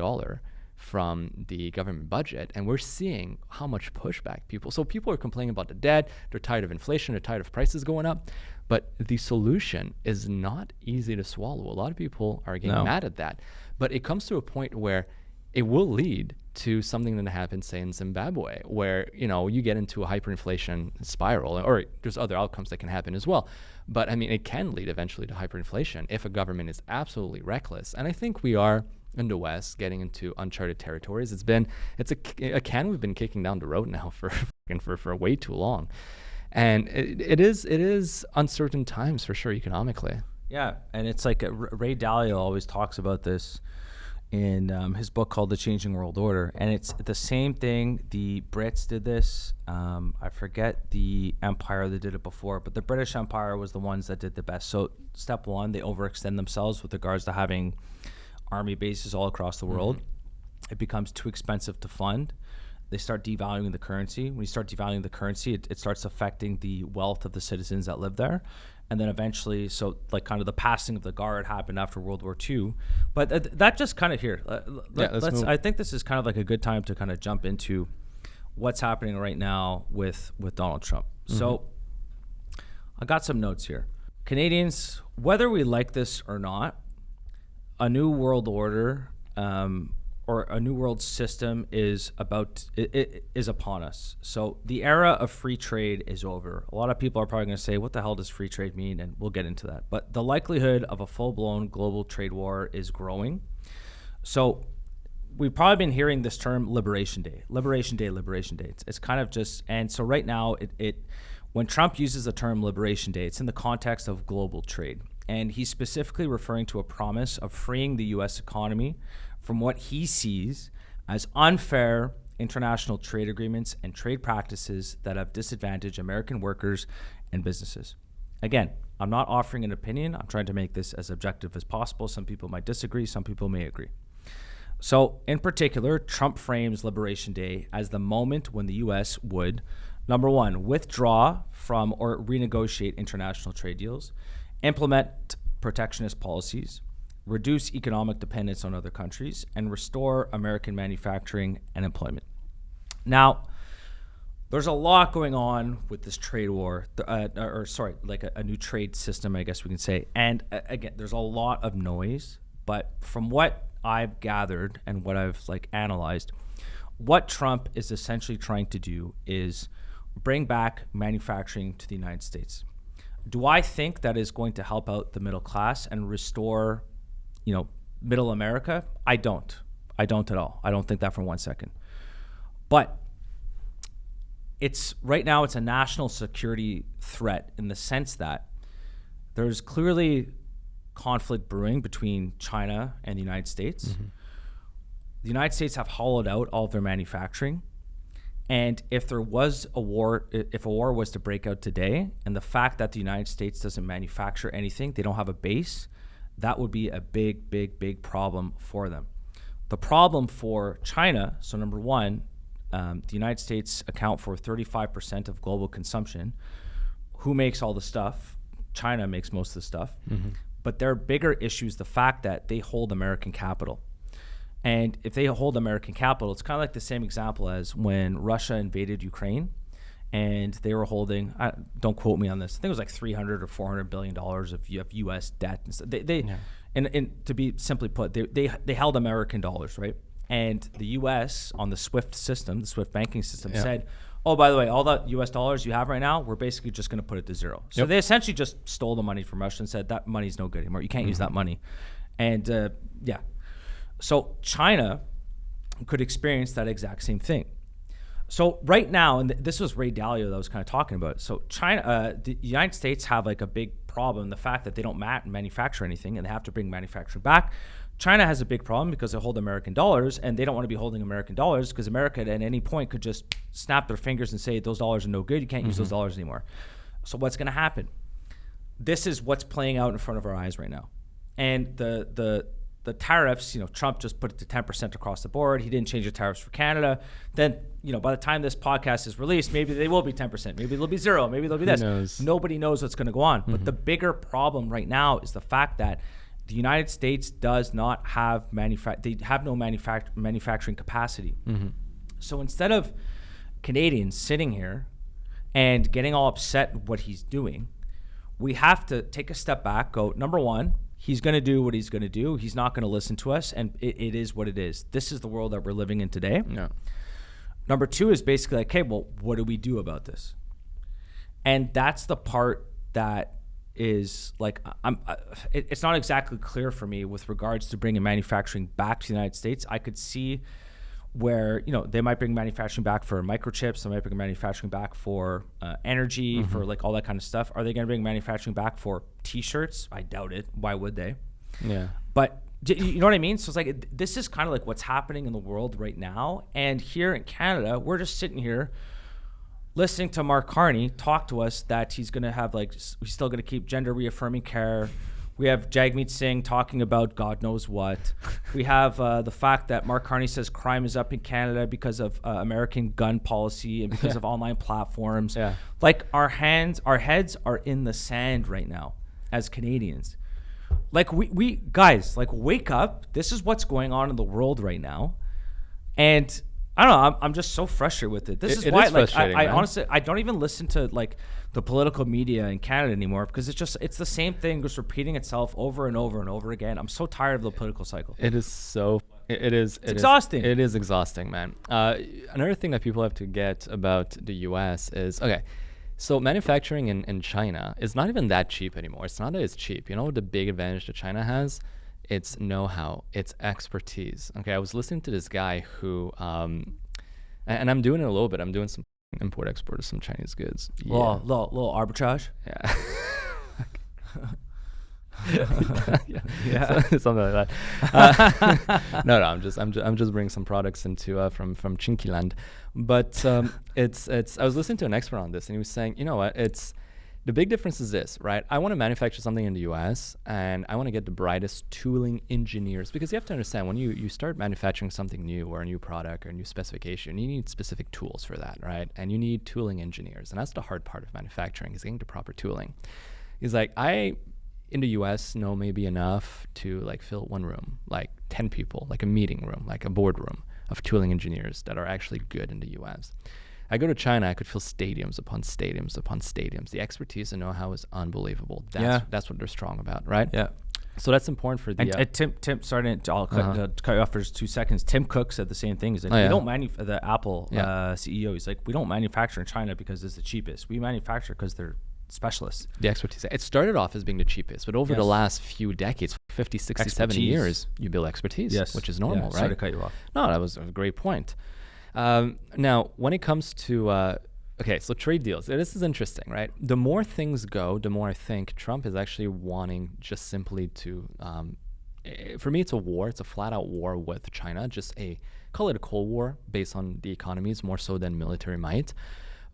from the government budget, and we're seeing how much pushback people are complaining about the debt, they're tired of inflation, they're tired of prices going up, but the solution is not easy to swallow. A lot of people are getting mad at that, but it comes to a point where it will lead to something that happens, say, in Zimbabwe, where you get into a hyperinflation spiral, or there's other outcomes that can happen as well. But I mean, it can lead eventually to hyperinflation if a government is absolutely reckless. And I think we are in the West getting into uncharted territories. It's a can we've been kicking down the road now for way too long. And it is uncertain times for sure economically. Yeah, and it's like Ray Dalio always talks about this in his book called The Changing World Order, and it's the same thing. The Brits did this. I forget the empire that did it before, but the British Empire was the ones that did the best. So step one, they overextend themselves with regards to having army bases all across the world. Mm-hmm. It becomes too expensive to fund. They start devaluing the currency. When you start devaluing the currency, it starts affecting the wealth of the citizens that live there. And then eventually, so like kind of the passing of the guard happened after World War II. But that just kind of here. I think this is kind of like a good time to kind of jump into what's happening right now with Donald Trump. Mm-hmm. So I got some notes here. Canadians, whether we like this or not, a new world order or a new world system is upon us. So the era of free trade is over. A lot of people are probably going to say, what the hell does free trade mean? And we'll get into that. But the likelihood of a full-blown global trade war is growing. So we've probably been hearing this term Liberation Day. It's kind of just, and so right now, when Trump uses the term Liberation Day, it's in the context of global trade. And he's specifically referring to a promise of freeing the U.S. economy from what he sees as unfair international trade agreements and trade practices that have disadvantaged American workers and businesses. Again, I'm not offering an opinion. I'm trying to make this as objective as possible. Some people might disagree. Some people may agree. So in particular, Trump frames Liberation Day as the moment when the U.S. would, number one, withdraw from or renegotiate international trade deals, implement protectionist policies, reduce economic dependence on other countries, and restore American manufacturing and employment. Now, there's a lot going on with this trade war, like a new trade system, I guess we can say. And again, there's a lot of noise, but from what I've gathered and what I've analyzed, what Trump is essentially trying to do is bring back manufacturing to the United States. Do I think that is going to help out the middle class and restore, middle America? I don't at all. I don't think that for 1 second. But it's right now it's a national security threat in the sense that there's clearly conflict brewing between China and the United States. The United States have hollowed out all of their manufacturing. And if there was a war, if a war was to break out today, and the fact that the United States doesn't manufacture anything, they don't have a base, that would be a big, big, big problem for them. The problem for China, so number one, the United States account for 35% of global consumption. Who makes all the stuff? China makes most of the stuff. But their bigger issue is the fact that they hold American capital. And if they hold American capital, it's kind of like the same example as when Russia invaded Ukraine and they were holding, don't quote me on this, I think it was like $300 or $400 billion of U.S. debt. And stuff. And to be simply put, they held American dollars, right? And the U.S. on the SWIFT system, the SWIFT banking system, said, oh, by the way, all the U.S. dollars you have right now, we're basically just going to put it to zero. So they essentially just stole the money from Russia and said that money's no good anymore. You can't use that money. And so China could experience that exact same thing. So right now, and this was Ray Dalio that was kind of talking about it. So China, the United States have like a big problem, the fact that they don't manufacture anything and they have to bring manufacturing back. China has a big problem because they hold American dollars and they don't want to be holding American dollars because America at any point could just snap their fingers and say those dollars are no good. You can't use those dollars anymore. So what's going to happen? This is what's playing out in front of our eyes right now. And the tariffs, Trump just put it to 10% across the board. He didn't change the tariffs for Canada. Then, by the time this podcast is released, maybe they will be 10%. Maybe they'll be zero. Maybe they'll be this. Knows? Nobody knows what's going to go on. But the bigger problem right now is the fact that the United States does not have they have no manufacturing capacity. So instead of Canadians sitting here and getting all upset at what he's doing, we have to take a step back, go, number one, he's going to do what he's going to do. He's not going to listen to us, and it is what it is. This is the world that we're living in today. Number two is basically like, okay, well, what do we do about this? And that's the part that is like, it's not exactly clear for me with regards to bringing manufacturing back to the United States. I could see where, they might bring manufacturing back for microchips. They might bring manufacturing back for energy, for like all that kind of stuff. Are they going to bring manufacturing back for T-shirts? I doubt it. Why would they? But you know what I mean? So it's like, this is kind of like what's happening in the world right now. And here in Canada, we're just sitting here listening to Mark Carney talk to us that he's going to have he's still going to keep gender reaffirming care. We have Jagmeet Singh talking about God knows what. We have the fact that Mark Carney says crime is up in Canada because of American gun policy and because of online platforms. Like our heads are in the sand right now as Canadians. Like we guys, like wake up. This is what's going on in the world right now. And I don't know. I'm just so frustrated with it. This is why, like, I honestly, I don't even listen to like the political media in Canada anymore because it's the same thing just repeating itself over and over and over again. I'm so tired of the political cycle. It is so. It is exhausting. It is exhausting, man. Another thing that people have to get about the U.S. is so manufacturing in China is not even that cheap anymore. It's not as cheap. You know what the big advantage that China has? It's know-how, it's expertise. Okay, I was listening to this guy who, and I'm doing it a little bit. I'm doing some import-export of some Chinese goods. Little arbitrage. Something like that. No, I'm just bringing some products into from Chinkiland. But I was listening to an expert on this, and he was saying, you know what, the big difference is this, right? I want to manufacture something in the U.S. and I want to get the brightest tooling engineers, because you have to understand when you start manufacturing something new or a new product or a new specification, you need specific tools for that, right? And you need tooling engineers, and that's the hard part of manufacturing, is getting the proper tooling. He's like, I in the U.S. know maybe enough to like fill one room, like 10 people, like a meeting room, like a boardroom of tooling engineers that are actually good in the U.S. I go to China, I could fill stadiums upon stadiums upon stadiums. The expertise and know-how is unbelievable. That's what they're strong about, right? Yeah. So that's important for the... Tim, sorry, I'll cut you off for just 2 seconds. Tim Cook said the same thing. He's like, we don't the Apple CEO, he's like, we don't manufacture in China because it's the cheapest. We manufacture because they're specialists. The expertise. It started off as being the cheapest, but over the last few decades, 50, 60, 70 years, you build expertise, which is normal, right? Sorry to cut you off. No, that was a great point. Now, when it comes to okay, so trade deals. This is interesting, right? The more things go, the more I think Trump is actually wanting just simply to, for me, it's a war. It's a flat out war with China, call it a Cold War based on the economies more so than military might.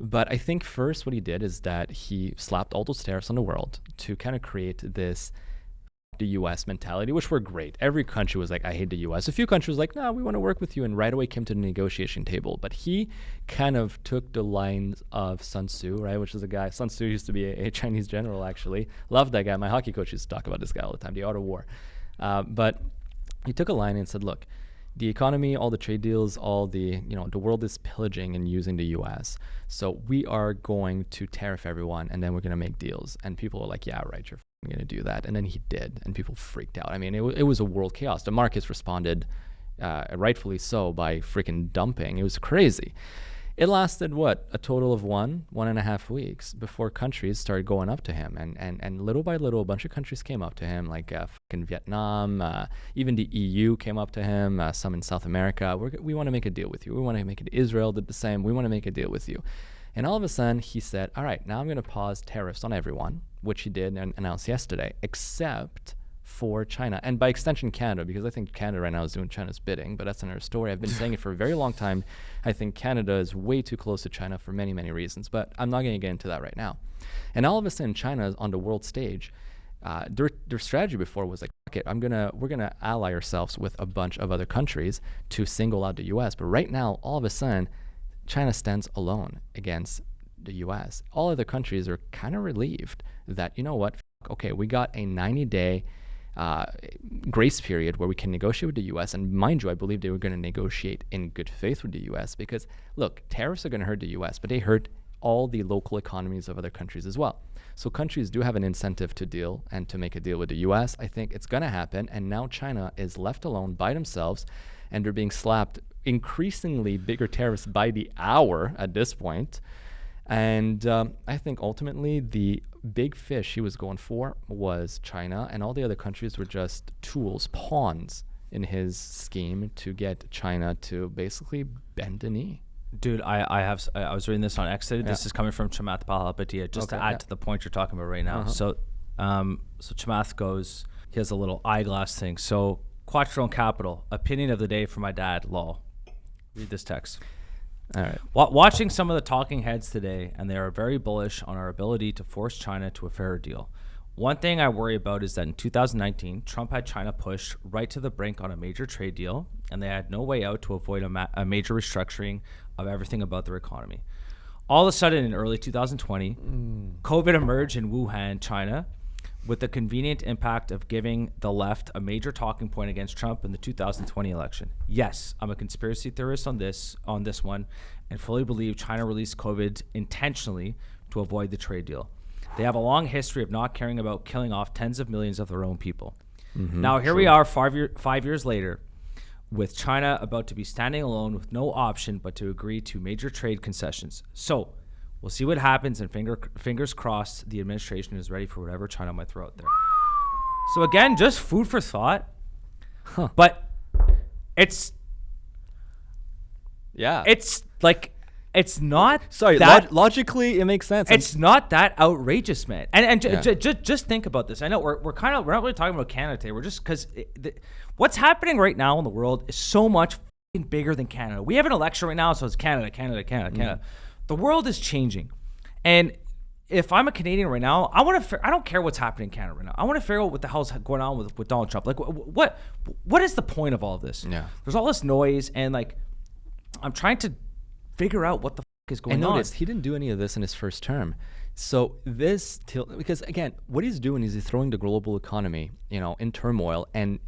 But I think first what he did is that he slapped all those tariffs on the world to kind of create this the U.S. mentality, which were great. Every country was like, I hate the U.S. A few countries were like, no, we want to work with you, and right away came to the negotiation table. But he kind of took the lines of Sun Tzu, right, which is a guy. Sun Tzu used to be a Chinese general, actually. Loved that guy. My hockey coach used to talk about this guy all the time, the art of war. But he took a line and said, look, the economy, all the trade deals, the world is pillaging and using the U.S. So we are going to tariff everyone, and then we're going to make deals. And people were like, yeah, right, you're going to do that. And then he did, and people freaked out. I mean, it was a world chaos. The markets responded, rightfully so, by freaking dumping. It was crazy. It lasted, a total of 1.5 weeks before countries started going up to him. And little by little, a bunch of countries came up to him, like fucking Vietnam, even the EU came up to him, some in South America. We want to make a deal with you. We want to make it. Israel did the same. We want to make a deal with you. And all of a sudden, he said, all right, now I'm going to pause tariffs on everyone, which he did and announced yesterday, except for China, and by extension Canada, because I think Canada right now is doing China's bidding, but that's another story. I've been saying it for a very long time. I think Canada is way too close to China for many, many reasons, but I'm not going to get into that right now. And all of a sudden, China is on the world stage. Their strategy before was like, okay, we're gonna ally ourselves with a bunch of other countries to single out the U.S. But right now, all of a sudden, China stands alone against the U.S. All other countries are kind of relieved that, you know what, okay, we got a 90-day grace period where we can negotiate with the U.S. And mind you, I believe they were going to negotiate in good faith with the U.S. because, look, tariffs are going to hurt the U.S., but they hurt all the local economies of other countries as well. So countries do have an incentive to deal and to make a deal with the U.S. I think it's going to happen. And now China is left alone by themselves, and they're being slapped increasingly bigger tariffs by the hour at this point. And I think ultimately the big fish he was going for was China, and all the other countries were just tools, pawns in his scheme to get China to basically bend the knee. Dude, I was reading this on X today. This is coming from Chamath Palihapitiya, just to add to the point you're talking about right now. So Chamath goes, he has a little eyeglass thing. So Quattrone Capital, opinion of the day for my dad, lol. Read this text. All right. Watching some of the talking heads today, and they are very bullish on our ability to force China to a fairer deal. One thing I worry about is that in 2019, Trump had China pushed right to the brink on a major trade deal, and they had no way out to avoid a major restructuring of everything about their economy. All of a sudden, in early 2020, COVID emerged in Wuhan, China, with the convenient impact of giving the left a major talking point against Trump in the 2020 election. Yes, I'm a conspiracy theorist on this one, and fully believe China released COVID intentionally to avoid the trade deal. They have a long history of not caring about killing off tens of millions of their own people. Now here we are 5 years later, with China about to be standing alone with no option but to agree to major trade concessions. So we'll see what happens, and fingers crossed the administration is ready for whatever China might throw out there. So again, just food for thought. But it's like, it's not. Sorry, that logically it makes sense. It's not that outrageous, man. And just think about this. I know we're not really talking about Canada today. We're just because what's happening right now in the world is so much bigger than Canada. We have an election right now, so it's Canada. The world is changing, and if I'm a Canadian right now, I don't care what's happening in Canada right now. I want to figure out what the hell's going on with Donald Trump. Like, what is the point of all of this? Yeah, there's all this noise, and like, I'm trying to figure out what the is going on. And notice he didn't do any of this in his first term. So because again, what he's doing is he's throwing the global economy, in turmoil, and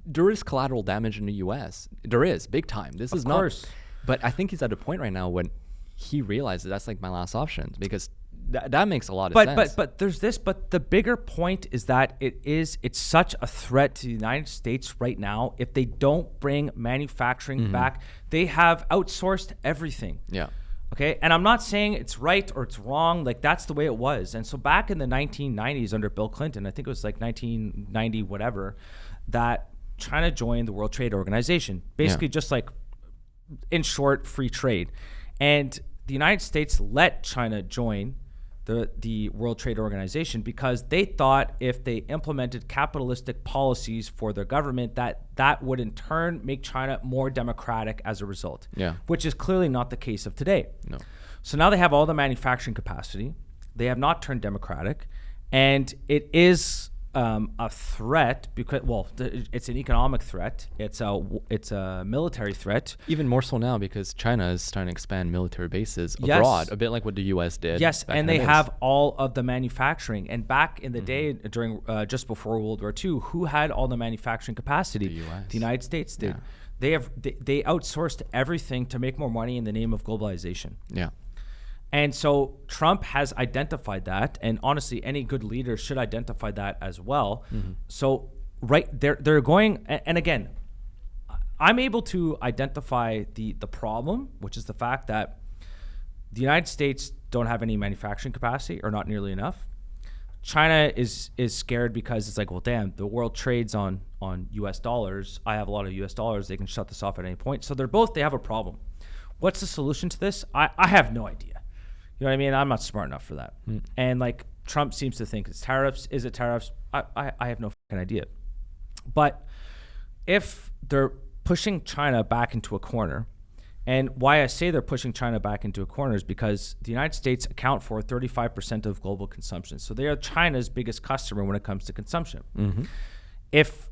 there is collateral damage in the U.S. There is big time. This is not. But I think he's at a point right now when he realizes that's like my last option, because that makes a lot of sense. But there's this. But the bigger point is that it's such a threat to the United States right now. If they don't bring manufacturing back, they have outsourced everything. Yeah. Okay. And I'm not saying it's right or it's wrong. Like, that's the way it was. And so back in the 1990s under Bill Clinton, I think it was like 1990 whatever, that China joined the World Trade Organization. Basically, just like, in short, free trade. And the United States let China join the World Trade Organization because they thought if they implemented capitalistic policies for their government, that would in turn make China more democratic as a result. Yeah. Which is clearly not the case of today. No. So now they have all the manufacturing capacity. They have not turned democratic, and it is a threat because, well, it's an economic threat. It's a military threat. Even more so now because China is starting to expand military bases abroad, a bit like what the U.S. did. Yes, and they have all of the manufacturing. And back in the day, during just before World War II, who had all the manufacturing capacity? The U.S. The United States did. Yeah. They outsourced everything to make more money in the name of globalization. Yeah. And so Trump has identified that, and honestly, any good leader should identify that as well. So they're going, and again, I'm able to identify the problem, which is the fact that the United States don't have any manufacturing capacity, or not nearly enough. China is scared because it's like, well, damn, the world trades on US dollars. I have a lot of US dollars. They can shut this off at any point. So they have a problem. What's the solution to this? I have no idea. You know what I mean? I'm not smart enough for that. And like Trump seems to think it's tariffs. Is it tariffs? I have no fucking idea. But if they're pushing China back into a corner, and why I say they're pushing China back into a corner is because the United States account for 35% of global consumption. So they are China's biggest customer when it comes to consumption. If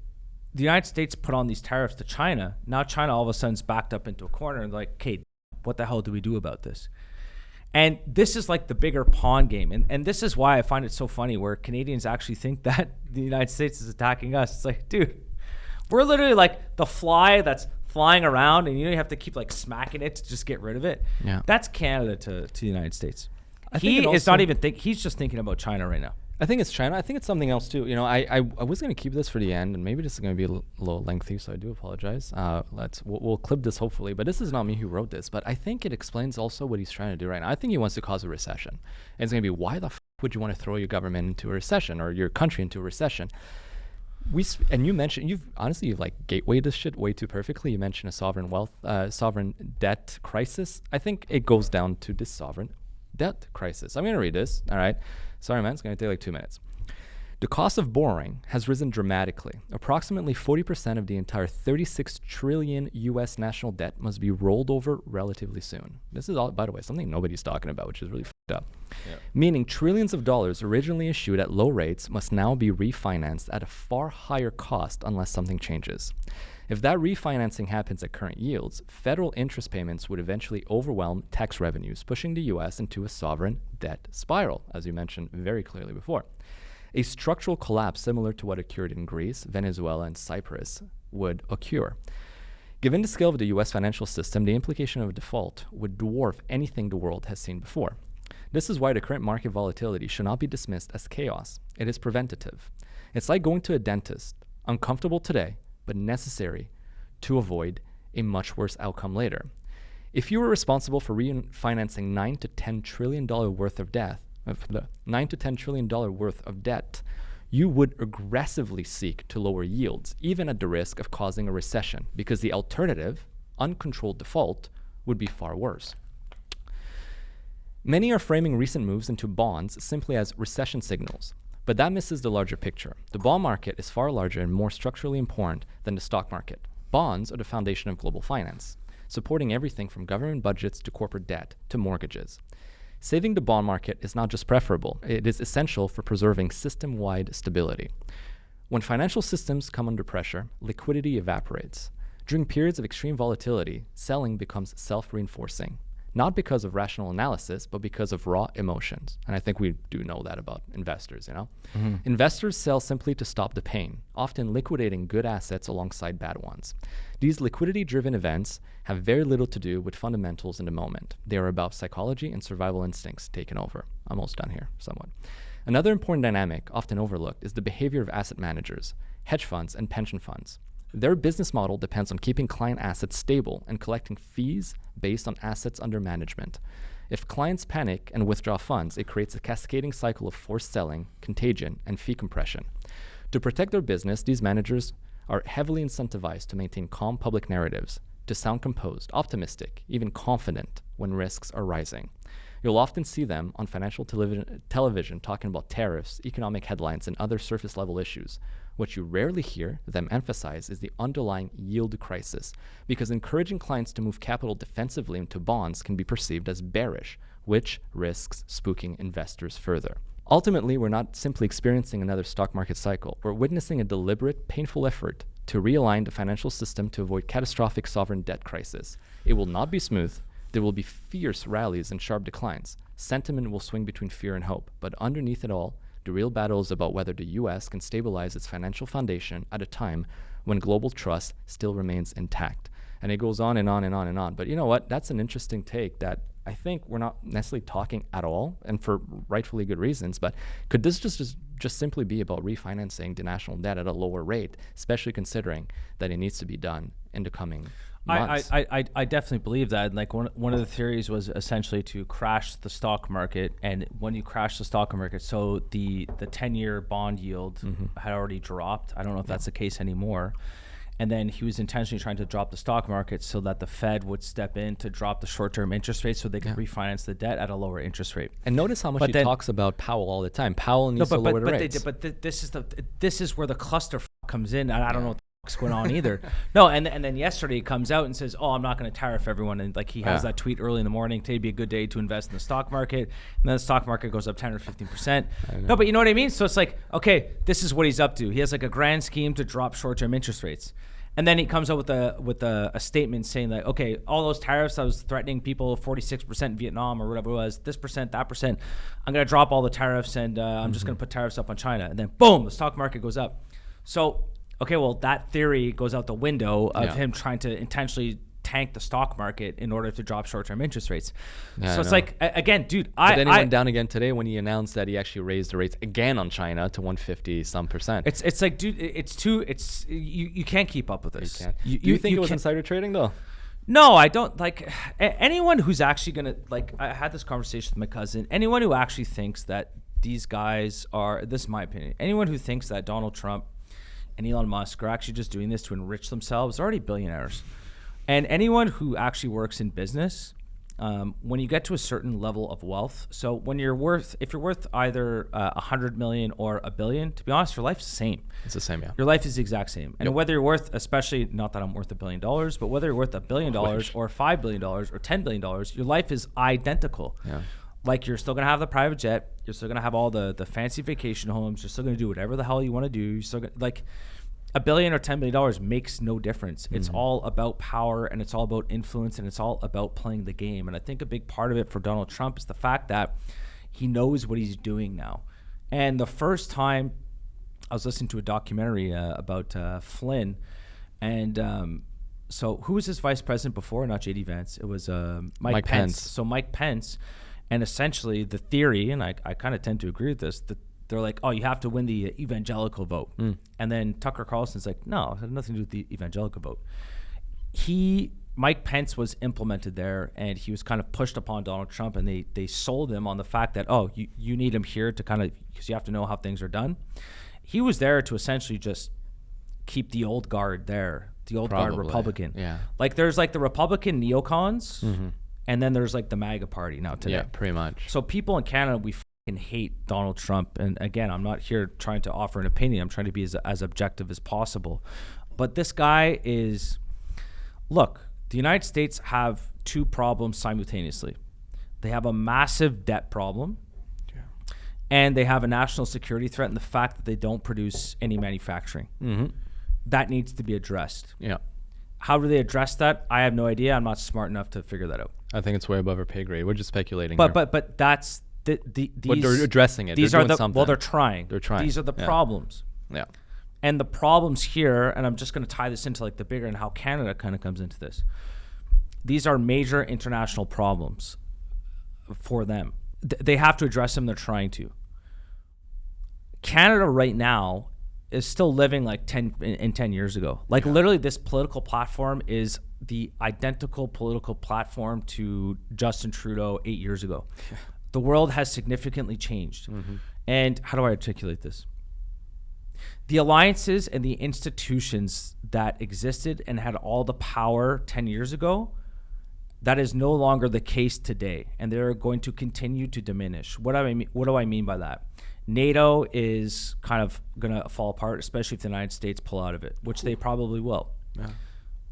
the United States put on these tariffs to China, now China all of a sudden is backed up into a corner and like, okay, what the hell do we do about this? And this is like the bigger pawn game. And this is why I find it so funny where Canadians actually think that the United States is attacking us. It's like, dude, we're literally like the fly that's flying around and you have to keep like smacking it to just get rid of it. Yeah. That's Canada to the United States. He's Just thinking about China right now. I think it's China. I think it's something else too. You know, I was going to keep this for the end, and maybe this is going to be a little lengthy, so I do apologize. We'll clip this hopefully, but this is not me who wrote this. But I think it explains also what he's trying to do right now. I think he wants to cause a recession. And it's going to be, why the would you want to throw your government into a recession or your country into a recession? And you mentioned you've like gatewayed this shit way too perfectly. You mentioned a sovereign debt crisis. I think it goes down to this sovereign debt crisis. I'm going to read this. All right. Sorry, man. It's going to take like 2 minutes. The cost of borrowing has risen dramatically. Approximately 40% of the entire $36 trillion U.S. national debt must be rolled over relatively soon. This is all, by the way, something nobody's talking about, which is really fucked up. Yep. Meaning trillions of dollars originally issued at low rates must now be refinanced at a far higher cost unless something changes. If that refinancing happens at current yields, federal interest payments would eventually overwhelm tax revenues, pushing the U.S. into a sovereign debt spiral, as you mentioned very clearly before. A structural collapse similar to what occurred in Greece, Venezuela, and Cyprus would occur. Given the scale of the U.S. financial system, the implication of default would dwarf anything the world has seen before. This is why the current market volatility should not be dismissed as chaos. It is preventative. It's like going to a dentist, uncomfortable today, but necessary to avoid a much worse outcome later. If you were responsible for refinancing $9 to $10 trillion worth of debt, $9 to $10 trillion worth of debt, you would aggressively seek to lower yields, even at the risk of causing a recession, because the alternative, uncontrolled default, would be far worse. Many are framing recent moves into bonds simply as recession signals, but that misses the larger picture. The bond market is far larger and more structurally important than the stock market. Bonds are the foundation of global finance, supporting everything from government budgets to corporate debt to mortgages. Saving the bond market is not just preferable, it is essential for preserving system-wide stability. When financial systems come under pressure, liquidity evaporates. During periods of extreme volatility, selling becomes self-reinforcing, not because of rational analysis, but because of raw emotions. And I think we do know that about investors, you know? Mm-hmm. Investors sell simply to stop the pain, often liquidating good assets alongside bad ones. These liquidity-driven events have very little to do with fundamentals in the moment. They are about psychology and survival instincts taken over. Almost done here, somewhat. Another important dynamic, often overlooked, is the behavior of asset managers, hedge funds, and pension funds. Their business model depends on keeping client assets stable and collecting fees based on assets under management. If clients panic and withdraw funds, it creates a cascading cycle of forced selling, contagion, and fee compression. To protect their business, these managers are heavily incentivized to maintain calm public narratives, to sound composed, optimistic, even confident when risks are rising. You'll often see them on financial television talking about tariffs, economic headlines, and other surface-level issues. What you rarely hear them emphasize is the underlying yield crisis, because encouraging clients to move capital defensively into bonds can be perceived as bearish, which risks spooking investors further. Ultimately, we're not simply experiencing another stock market cycle. We're witnessing a deliberate, painful effort to realign the financial system to avoid catastrophic sovereign debt crisis. It will not be smooth. There will be fierce rallies and sharp declines. Sentiment will swing between fear and hope, but underneath it all, the real battle is about whether the U.S. can stabilize its financial foundation at a time when global trust still remains intact. And it goes on and on and on and on. But you know what? That's an interesting take that I think we're not necessarily talking at all, and for rightfully good reasons. But could this just simply be about refinancing the national debt at a lower rate, especially considering that it needs to be done in the coming months? I definitely believe that. Like one of the theories was essentially to crash the stock market, and when you crash the stock market, so the 10-year bond yield had already dropped. I don't know if that's the case anymore. And then he was intentionally trying to drop the stock market so that the Fed would step in to drop the short-term interest rate so they could refinance the debt at a lower interst rate. And notice how much he talks about Powell all the time. Powell needs to lower the rates. This is where the cluster comes in, and I don't know what the fuck's going on either. No, and then yesterday he comes out and says, "Oh, I'm not going to tariff everyone." And like he has that tweet early in the morning. Today'd be a good day to invest in the stock market, and then the stock market goes up 10 or 15%. No, but you know what I mean. So it's like, okay, this is what he's up to. He has like a grand scheme to drop short-term interest rates. And then he comes out with a statement saying that, okay, all those tariffs I was threatening people, 46% in Vietnam or whatever it was, this percent, that percent, I'm going to drop all the tariffs and I'm just going to put tariffs up on China. And then boom, the stock market goes up. So, okay, well, that theory goes out the window of him trying to intentionally tank the stock market in order to drop short-term interest rates. So it's like, again, dude, but then he went down again today when he announced that he actually raised the rates again on China to 150-some%. It's like, dude, you can't keep up with this. Do you think it was insider trading though? No, I don't. Like anyone who's actually gonna, like, I had this conversation with my cousin. Anyone who actually thinks that these guys are, this is my opinion, anyone who thinks that Donald Trump and Elon Musk are actually just doing this to enrich themselves, they're already billionaires. And anyone who actually works in business, when you get to a certain level of wealth, so when you're worth, if you're worth either 100 million or $1 billion, to be honest, your life's the same. It's the same, yeah. Your life is the exact same. And whether you're worth, especially, not that I'm worth $1 billion, but whether you're worth $1 billion or $5 billion or $10 billion, your life is identical. Yeah. Like, you're still going to have the private jet. You're still going to have all the fancy vacation homes. You're still going to do whatever the hell you want to do. You're still gonna, like, $1 billion or $10 billion makes no difference. It's all about power, and it's all about influence, and it's all about playing the game. And I think a big part of it for Donald Trump is the fact that he knows what he's doing now. And the first time I was listening to a documentary about Flynn, and so who was his vice president before? Not J.D. Vance. It was Mike Pence. So Mike Pence, and essentially the theory, and I kind of tend to agree with this, that they're like, oh, you have to win the evangelical vote. And then Tucker Carlson's like, no, it had nothing to do with the evangelical vote. Mike Pence was implemented there, and he was kind of pushed upon Donald Trump, and they sold him on the fact that, oh, you need him here to kind of, because you have to know how things are done. He was there to essentially just keep the old guard there, the old guard Republican. Yeah. Like, there's like the Republican neocons, and then there's like the MAGA party now today. Yeah, pretty much. So people in Canada, we hate Donald Trump, and again, I'm not here trying to offer an opinion. I'm trying to be as objective as possible. But this guy is, look, the United States have two problems simultaneously. They have a massive debt problem, and they have a national security threat, and the fact that they don't produce any manufacturing. That needs to be addressed. Yeah. How do they address that? I have no idea. I'm not smart enough to figure that out. I think it's way above our pay grade. We're just speculating. But that's these, but they're addressing it. These they're are doing something. Well, they're trying. These are the problems. Yeah. And the problems here, and I'm just going to tie this into like the bigger and how Canada kind of comes into this. These are major international problems for them. They have to address them. They're trying to. Canada right now is still living like 10 years ago. Like literally this political platform is the identical political platform to Justin Trudeau 8 years ago. The world has significantly changed. And how do I articulate this? The alliances and the institutions that existed and had all the power 10 years ago, that is no longer the case today, and they're going to continue to diminish. What do I mean by that? NATO is kind of going to fall apart, especially if the United States pull out of it, which they probably will. Yeah.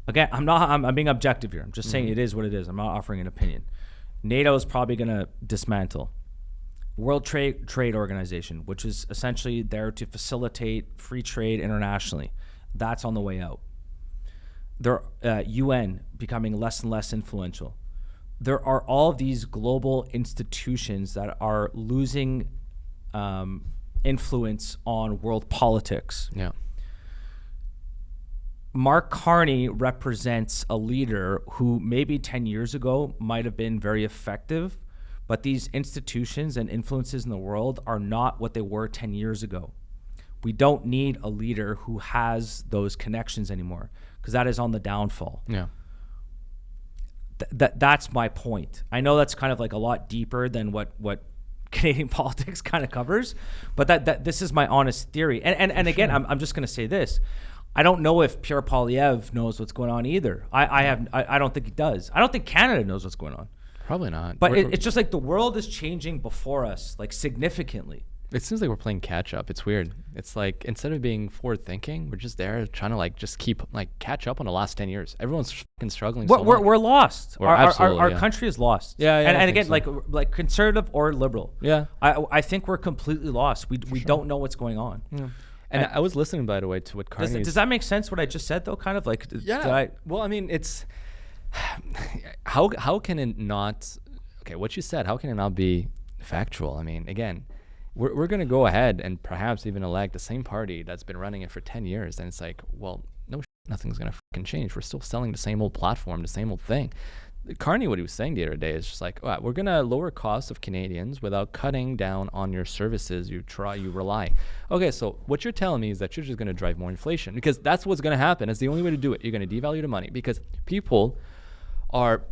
Again, I'm being objective here. I'm just saying it is what it is. I'm not offering an opinion. NATO is probably going to dismantle. World Trade Organization, which is essentially there to facilitate free trade internationally, that's on the way out. There, UN becoming less and less influential. There are all of these global institutions that are losing influence on world politics. Yeah. Mark Carney represents a leader who maybe 10 years ago might have been very effective, but these institutions and influences in the world are not what they were 10 years ago. We don't need a leader who has those connections anymore, because that is on the downfall. Yeah. That's my point. I know that's kind of like a lot deeper than what Canadian politics kind of covers, but that this is my honest theory. And again, I'm just going to say this. I don't know if Pierre Poilievre knows what's going on either. I don't think he does. I don't think Canada knows what's going on. Probably not. But it's just like the world is changing before us, like significantly. It seems like we're playing catch up. It's weird. It's like instead of being forward thinking, we're just there trying to like just keep like catch up on the last 10 years. Everyone's fucking struggling. We're lost. Our yeah. country is lost. Yeah. And again, so. like conservative or liberal. Yeah. I think we're completely lost. We don't know what's going on. Yeah. And I was listening, by the way, to what Carney. Does that make sense? What I just said, though, kind of like. Yeah. Well, I mean, it's how can it not? Okay, what you said. How can it not be factual? I mean, again, we're going to go ahead and perhaps even elect the same party that's been running it for 10 years, and it's like, well, nothing's going to fucking change. We're still selling the same old platform, the same old thing. Carney, what he was saying the other day is just like, all right, we're going to lower costs of Canadians without cutting down on your services you rely. Okay, so what you're telling me is that you're just going to drive more inflation, because that's what's going to happen. It's the only way to do it. You're going to devalue the money, because people are,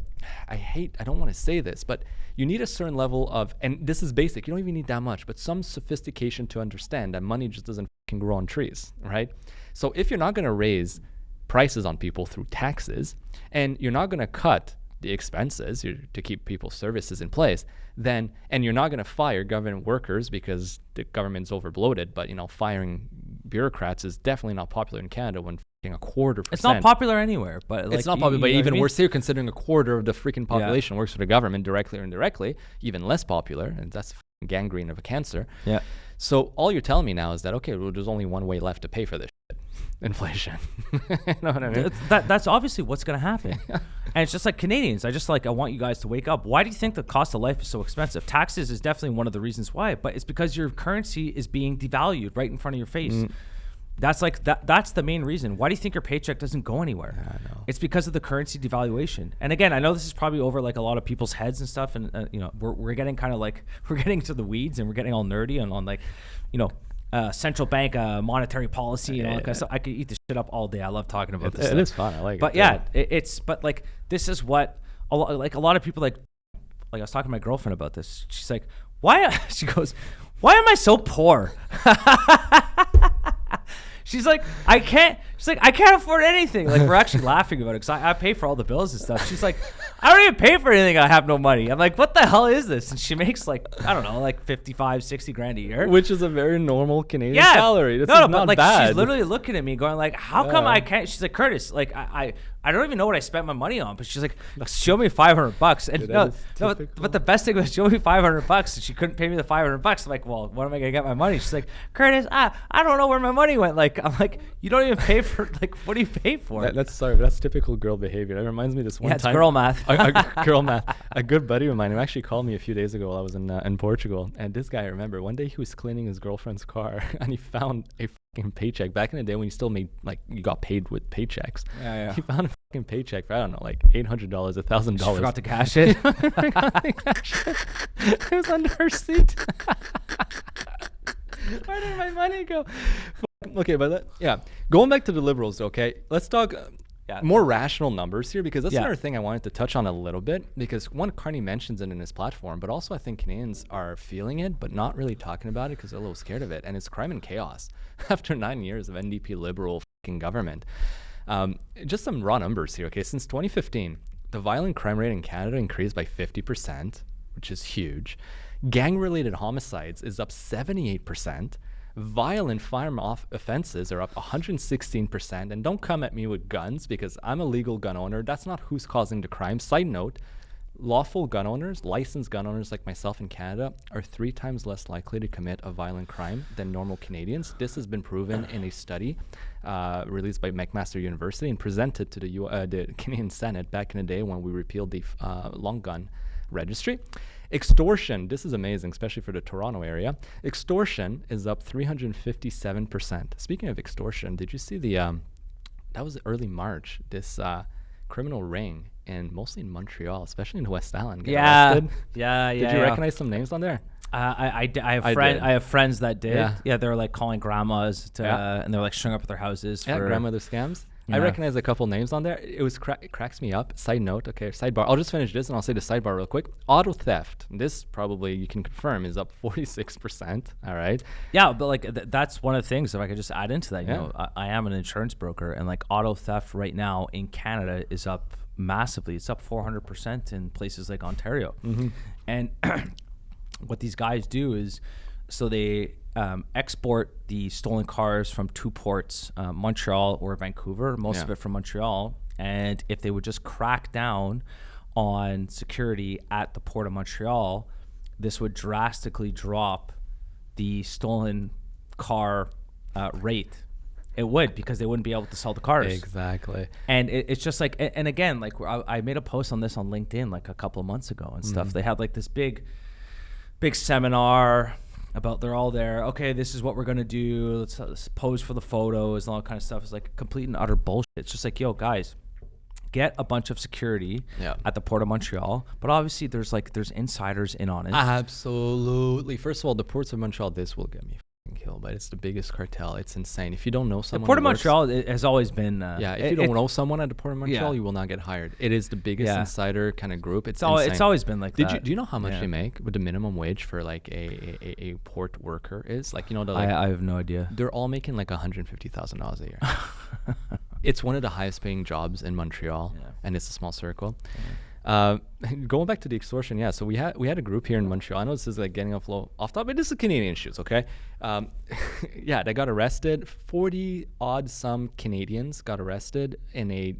I don't want to say this, but you need a certain level of, and this is basic, you don't even need that much, but some sophistication to understand that money just doesn't fucking grow on trees, right? So if you're not going to raise prices on people through taxes, and you're not going to cut the expenses to keep people's services in place, then, and you're not going to fire government workers because the government's overbloated, but firing bureaucrats is definitely not popular in Canada when a quarter %. It's not popular anywhere, but like, it's not popular, but even worse here, considering a quarter of the freaking population works for the government directly or indirectly, even less popular, and that's gangrene of a cancer. Yeah. So all you're telling me now is that, okay, well, there's only one way left to pay for this shit. Inflation. You know what I mean? That's obviously what's going to happen. And it's just like Canadians. I want you guys to wake up. Why do you think the cost of life is so expensive? Taxes is definitely one of the reasons why, but it's because your currency is being devalued right in front of your face. That's the main reason. Why do you think your paycheck doesn't go anywhere? I know. It's because of the currency devaluation. And again, I know this is probably over like a lot of people's heads and stuff, and we're getting kind of like, we're getting to the weeds and we're getting all nerdy and on like, central bank monetary policy and all that kind of stuff. I could eat this shit up all day. I love talking about this. It is fun. I like it. But but like this is what a lot of people like I was talking to my girlfriend about this. She's like, she goes, why am I so poor? She's like, I can't afford anything. Like, we're actually laughing about it because I pay for all the bills and stuff. She's like, I don't even pay for anything. I have no money. I'm like, what the hell is this? And she makes like, I don't know, like 55, 60 grand a year. Which is a very normal Canadian salary. This is not like, bad. She's literally looking at me going like, how come I can't? She's like, Curtis, like I don't even know what I spent my money on. But she's like, show me $500. And but the best thing was, show me $500. And she couldn't pay me the $500. I'm like, well, what am I going to get my money? She's like, Curtis, I don't know where my money went. Like, I'm like, you don't even pay for, like, what do you pay for? That's typical girl behavior. That reminds me of this one time. It's girl math. Girl math. A good buddy of mine who actually called me a few days ago while I was in Portugal. And this guy, I remember, one day he was cleaning his girlfriend's car and he found a fucking paycheck. Back in the day when you still made, like, you got paid with paychecks. Yeah. He found a fucking paycheck for, I don't know, like $800, $1,000. Forgot to cash it. It was under her seat. Where did my money go? Okay, but going back to the Liberals, okay? Let's talk. more rational numbers here, because that's another thing I wanted to touch on a little bit, because one, Carney mentions it in his platform, but also I think Canadians are feeling it but not really talking about it because they're a little scared of it, and it's crime and chaos after 9 years of NDP liberal government. Just some raw numbers here. Okay, since 2015, the violent crime rate in Canada increased by 50%, which is huge. Gang-related homicides is up 78%. Violent firearm offenses are up 116%. And don't come at me with guns, because I'm a legal gun owner. That's not who's causing the crime. Side note, lawful gun owners, licensed gun owners like myself in Canada, are 3 times less likely to commit a violent crime than normal Canadians. This has been proven in a study released by McMaster University and presented to the Canadian Senate back in the day when we repealed the long gun registry. Extortion, this is amazing, especially for the Toronto area. Extortion is up 357%. Speaking of extortion, did you see that was early March, this criminal ring, and mostly in Montreal, especially in West Island, arrested? Did you recognize some names on there? I have friends that did. Yeah, they're like calling grandmas to, and they're like showing up at their houses for grandmother scams. I recognize a couple names on there. It cracks me up. Side note, okay, sidebar. I'll just finish this and I'll say the sidebar real quick. Auto theft. This probably you can confirm is up 46%. All right. Yeah, but like that's one of the things. If I could just add into that, you know, I am an insurance broker, and like auto theft right now in Canada is up massively. It's up 400% in places like Ontario. And what these guys do is, so they export the stolen cars from 2 ports, Montreal or Vancouver, most of it from Montreal. And if they would just crack down on security at the port of Montreal, this would drastically drop the stolen car rate. It would, because they wouldn't be able to sell the cars. Exactly. And it's just like, and again, like I made a post on this on LinkedIn like a couple of months ago and stuff. They had like this big seminar about, they're all there. Okay, this is what we're gonna do. Let's pose for the photos and all that kind of stuff. It's like complete and utter bullshit. It's just like, yo, guys, get a bunch of security at the Port of Montreal. But obviously, there's insiders in on it. Absolutely. First of all, the ports of Montreal, this will get me killed, but it's the biggest cartel. It's insane. If you don't know someone, the Port of Montreal has always been. If you don't know someone at the Port of Montreal, you will not get hired. It is the biggest insider kind of group. It's always been like that. Do you know how much they make with the minimum wage for like a port worker is? Like, you know, I have no idea. They're all making like $150,000 a year. It's one of the highest paying jobs in Montreal, and it's a small circle. Going back to the extortion, so we had a group here in Montreal. I know this is like getting off top, but this is Canadian issues, okay? They got arrested. 40 odd some Canadians got arrested in a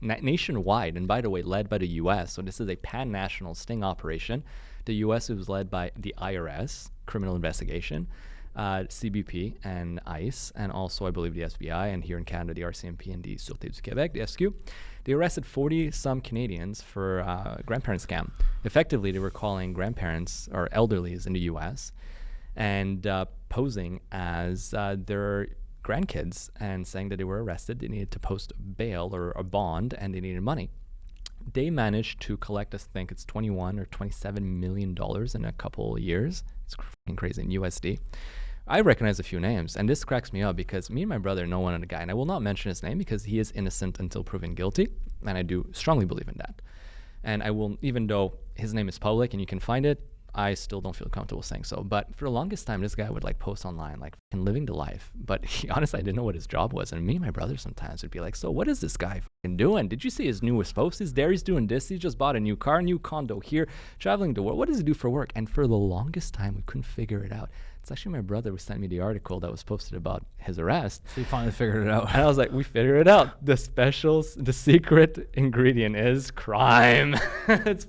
nationwide, and by the way, led by the U.S. So this is a pan-national sting operation. The U.S. was led by the IRS, Criminal Investigation, CBP and ICE, and also I believe the FBI, and here in Canada the RCMP and the Sûreté du Québec, the SQ. They arrested 40 some Canadians for grandparent scam. Effectively, they were calling grandparents or elderlies in the U.S. and posing as their grandkids and saying that they were arrested. They needed to post bail or a bond, and they needed money. They managed to collect, I think it's $21 or $27 million in a couple of years. It's crazy in USD. I recognize a few names, and this cracks me up because me and my brother know one of the guy, and I will not mention his name because he is innocent until proven guilty, and I do strongly believe in that. And I will, even though his name is public and you can find it, I still don't feel comfortable saying so. But for the longest time, this guy would like post online, like living the life. But honestly, I didn't know what his job was. And me and my brother sometimes would be like, so what is this guy doing? Did you see his newest post? He's there, he's doing this. He just bought a new car, new condo here, traveling the world. What does he do for work? And for the longest time, we couldn't figure it out. It's actually my brother who sent me the article that was posted about his arrest. So you finally figured it out. And I was like, we figured it out. The secret ingredient is crime. It's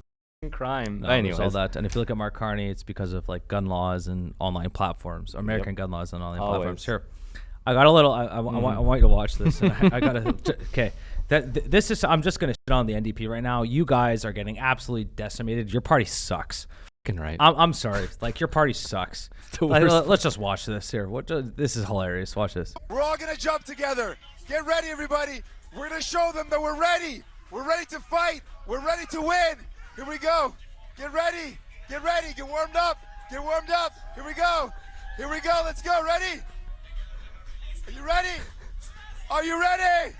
crime. No, anyways, all that. And if you look at Mark Carney, it's because of like gun laws and online platforms, American gun laws and online platforms. Here, I got a little. I want you to watch this. And I got to. Okay, this is. I'm just gonna shit on the NDP right now. You guys are getting absolutely decimated. Your party sucks. Right. I'm sorry. Like, your party sucks. Let's just watch this here. This is hilarious. Watch this. We're all gonna jump together. Get ready, everybody. We're gonna show them that we're ready. We're ready to fight. We're ready to win. Here we go. Get ready. Get ready. Get warmed up. Get warmed up. Here we go. Here we go. Let's go. Ready? Are you ready? Are you ready?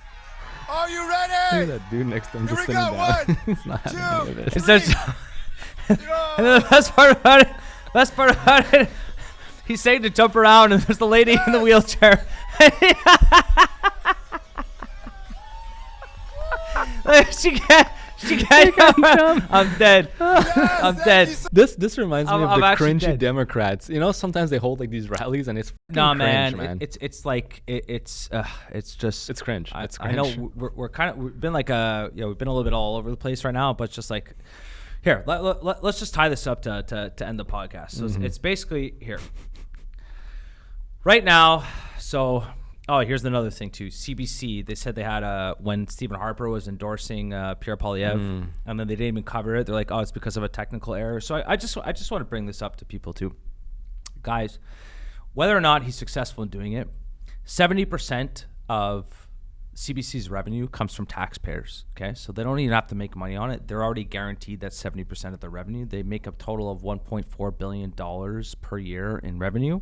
Are you Look ready? at that dude next to him Here just we sitting go. down. 1, He's not having any of 2, it. It's just, and then the best part about it, he's saying to jump around, and there's the lady in the wheelchair. She can't jump. I'm dead. Yes, I'm thank dead. you so- This reminds me I'm of the actually cringy dead. Democrats. You know, sometimes they hold like these rallies and it's No, cringe, man. It's like it's just It's cringe. I, It's I know cringe. we're kind of we've been like we've been a little bit all over the place right now, but it's just like here let's just tie this up to end the podcast. So it's basically here right now. So here's another thing too. CBC, they said they had when Stephen Harper was endorsing Pierre Poilievre, and then they didn't even cover it. They're like, it's because of a technical error. So I just want to bring this up to people too, guys. Whether or not he's successful in doing it, 70% of CBC's revenue comes from taxpayers. Okay, so they don't even have to make money on it. They're already guaranteed that 70% of their revenue. They make a total of $1.4 billion per year in revenue.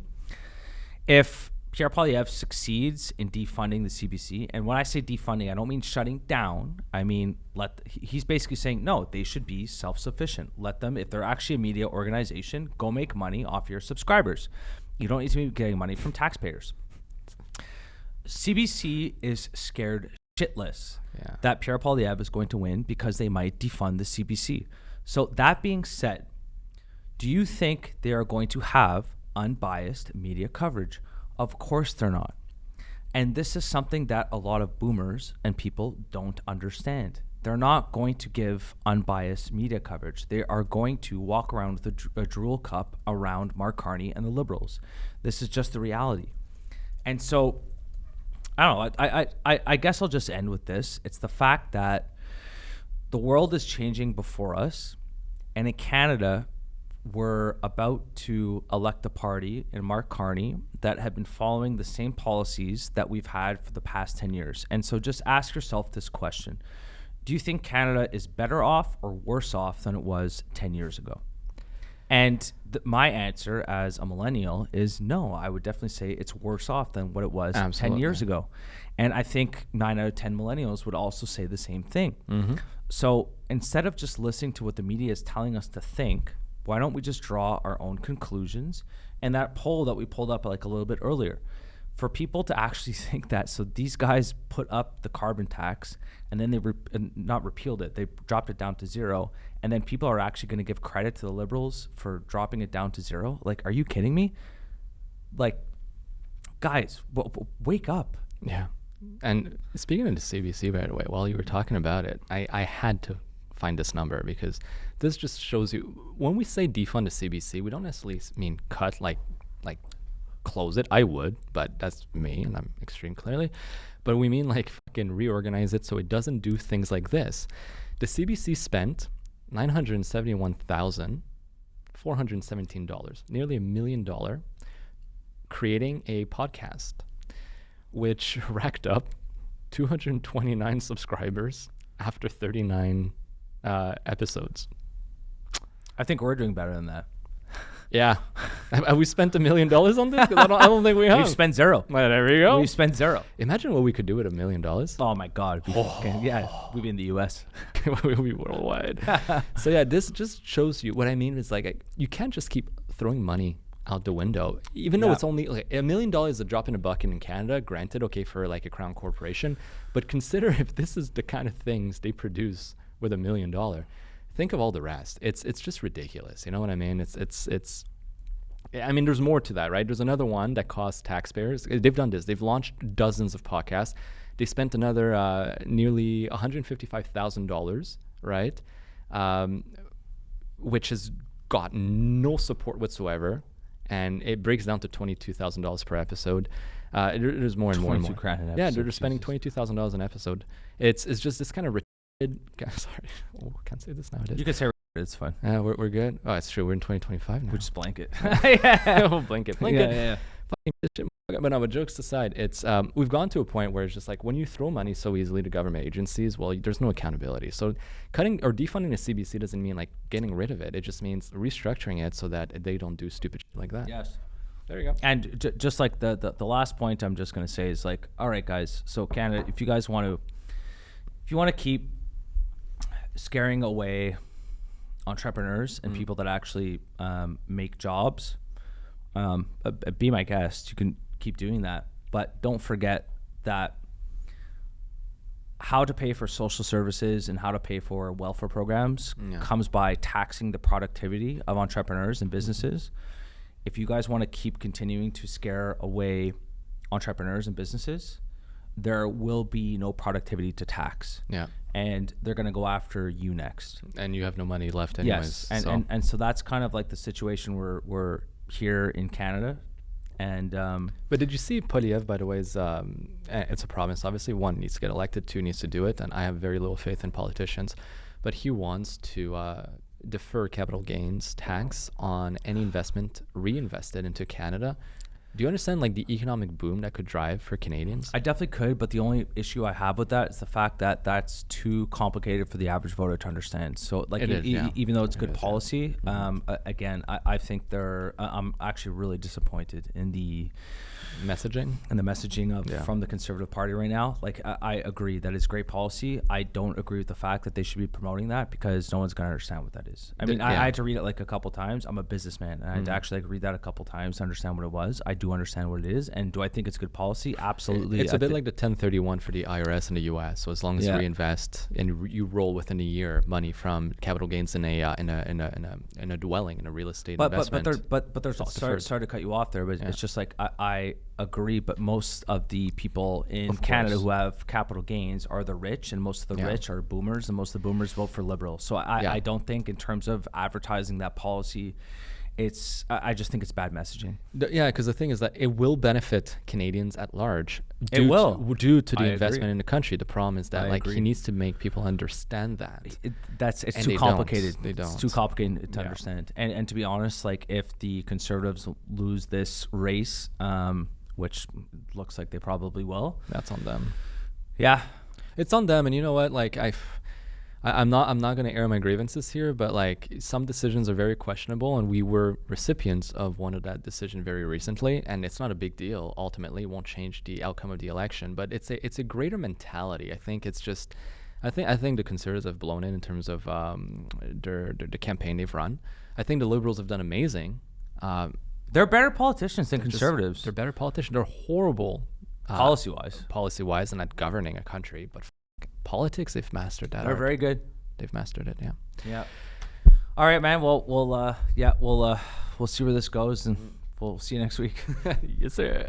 If Pierre Poilievre succeeds in defunding the CBC, and when I say defunding, I don't mean shutting down. I mean he's basically saying no, they should be self-sufficient. Let them, if they're actually a media organization, go make money off your subscribers. You don't need to be getting money from taxpayers. CBC is scared shitless that Pierre Poilievre is going to win because they might defund the CBC. So that being said, do you think they are going to have unbiased media coverage? Of course they're not. And this is something that a lot of boomers and people don't understand. They're not going to give unbiased media coverage. They are going to walk around with a drool cup around Mark Carney and the Liberals. This is just the reality. And so, I don't know, I guess I'll just end with this. It's the fact that the world is changing before us. And in Canada, we're about to elect a party in Mark Carney that have been following the same policies that we've had for the past 10 years. And so just ask yourself this question. Do you think Canada is better off or worse off than it was 10 years ago? And my answer as a millennial is no. I would definitely say it's worse off than what it was 10 years ago. And I think 9 out of 10 millennials would also say the same thing. So instead of just listening to what the media is telling us to think, why don't we just draw our own conclusions? And that poll that we pulled up like a little bit earlier, for people to actually think that, so these guys put up the carbon tax and then they not repealed it, they dropped it down to zero, and then people are actually going to give credit to the Liberals for dropping it down to zero? Like, are you kidding me? Like, guys, wake up. Yeah. And speaking of the CBC, by the way, while you were talking about it, I had to find this number because this just shows you when we say defund the CBC, we don't necessarily mean cut like close it. I would, but that's me and I'm extreme clearly. But we mean like fucking reorganize it so it doesn't do things like this. The CBC spent $971,417, nearly $1 million, creating a podcast, which racked up 229 subscribers after 39 episodes. I think we're doing better than that. Yeah. Have we spent $1 million on this? 'Cause I don't think we have. We've spent zero. Well, there we go. We've spent zero. Imagine what we could do with $1 million. Oh my God. Yeah, we'd be in the U.S. We'll be worldwide. So yeah, this just shows you what I mean is like you can't just keep throwing money out the window, even though it's only like $1 million is a drop in a bucket in Canada. Granted, okay, for like a crown corporation, but consider if this is the kind of things they produce with $1 million. Think of all the rest. It's just ridiculous. You know what I mean? It's. I mean, there's more to that, right? There's another one that costs taxpayers. They've done this. They've launched dozens of podcasts. They spent another nearly $155,000, right? Which has got no support whatsoever, and it breaks down to $22,000 per episode. There's more and more and more. $22,000 an episode. Yeah, they're spending $22,000 an episode. It's just this kind of. Sorry, can't say this nowadays. You can say it's fine. We're good. Oh, it's true. We're in 2025 now. We just blanket. We'll blink it. Yeah. Fucking shit. But no, but jokes aside, it's we've gone to a point where it's just like when you throw money so easily to government agencies, well, there's no accountability. So cutting or defunding the CBC doesn't mean like getting rid of it. It just means restructuring it so that they don't do stupid shit like that. Yes. There you go. And just like the last point I'm just going to say is like, all right, guys. So Canada, if you guys want to if you want to keep scaring away entrepreneurs and people that actually make jobs, be my guest. You can keep doing that, but don't forget that how to pay for social services and how to pay for welfare programs comes by taxing the productivity of entrepreneurs and businesses. If you guys want to keep continuing to scare away entrepreneurs and businesses, there will be no productivity to tax. Yeah. And they're going to go after you next. And you have no money left anyways. Yes. And so that's kind of like the situation we're here in Canada. And but did you see Polyev, by the way, is it's a province. Obviously, one needs to get elected, two needs to do it. And I have very little faith in politicians. But he wants to defer capital gains tax on any investment reinvested into Canada. Do you understand like the economic boom that could drive for Canadians? I definitely could, but the only issue I have with that is the fact that that's too complicated for the average voter to understand. So like even though it's good policy, again, I think I'm actually really disappointed in the messaging of from the Conservative Party right now. Like I agree that it's great policy. I don't agree with the fact that they should be promoting that because no one's going to understand what that is. I mean, I had to read it like a couple times. I'm a businessman and I had to actually like read that a couple times to understand what it was. I do understand what it is, and do I think it's good policy? Absolutely. It's a bit like the 1031 for the IRS in the U.S. So as long as you reinvest and you roll within a year money from capital gains in a dwelling, in a real estate investment. But there's sorry to cut you off there, but it's just like I agree, but most of the people in Canada who have capital gains are the rich, and most of the rich are boomers, and most of the boomers vote for Liberal. So I don't think in terms of advertising that policy, I just think it's bad messaging. Because the thing is that it will benefit Canadians at large. It will. Due to the investment in the country. The problem is that he needs to make people understand that. It's too complicated. They don't. It's too complicated to understand. And to be honest, like if the Conservatives lose this race, which looks like they probably will, that's on them. Yeah. It's on them. And you know what? Like I'm not going to air my grievances here, but like some decisions are very questionable, and we were recipients of one of that decision very recently, and it's not a big deal. Ultimately, it won't change the outcome of the election, but it's a greater mentality. I think it's just, I think the Conservatives have blown it in terms of the campaign they've run. I think the Liberals have done amazing. They're better politicians than Conservatives. They're better politicians. They're horrible policy-wise, and at governing a country, but politics, they've mastered that. They're very good. They've mastered it. Yeah. All right, man. Well, we'll see where this goes, and we'll see you next week. Yes, sir.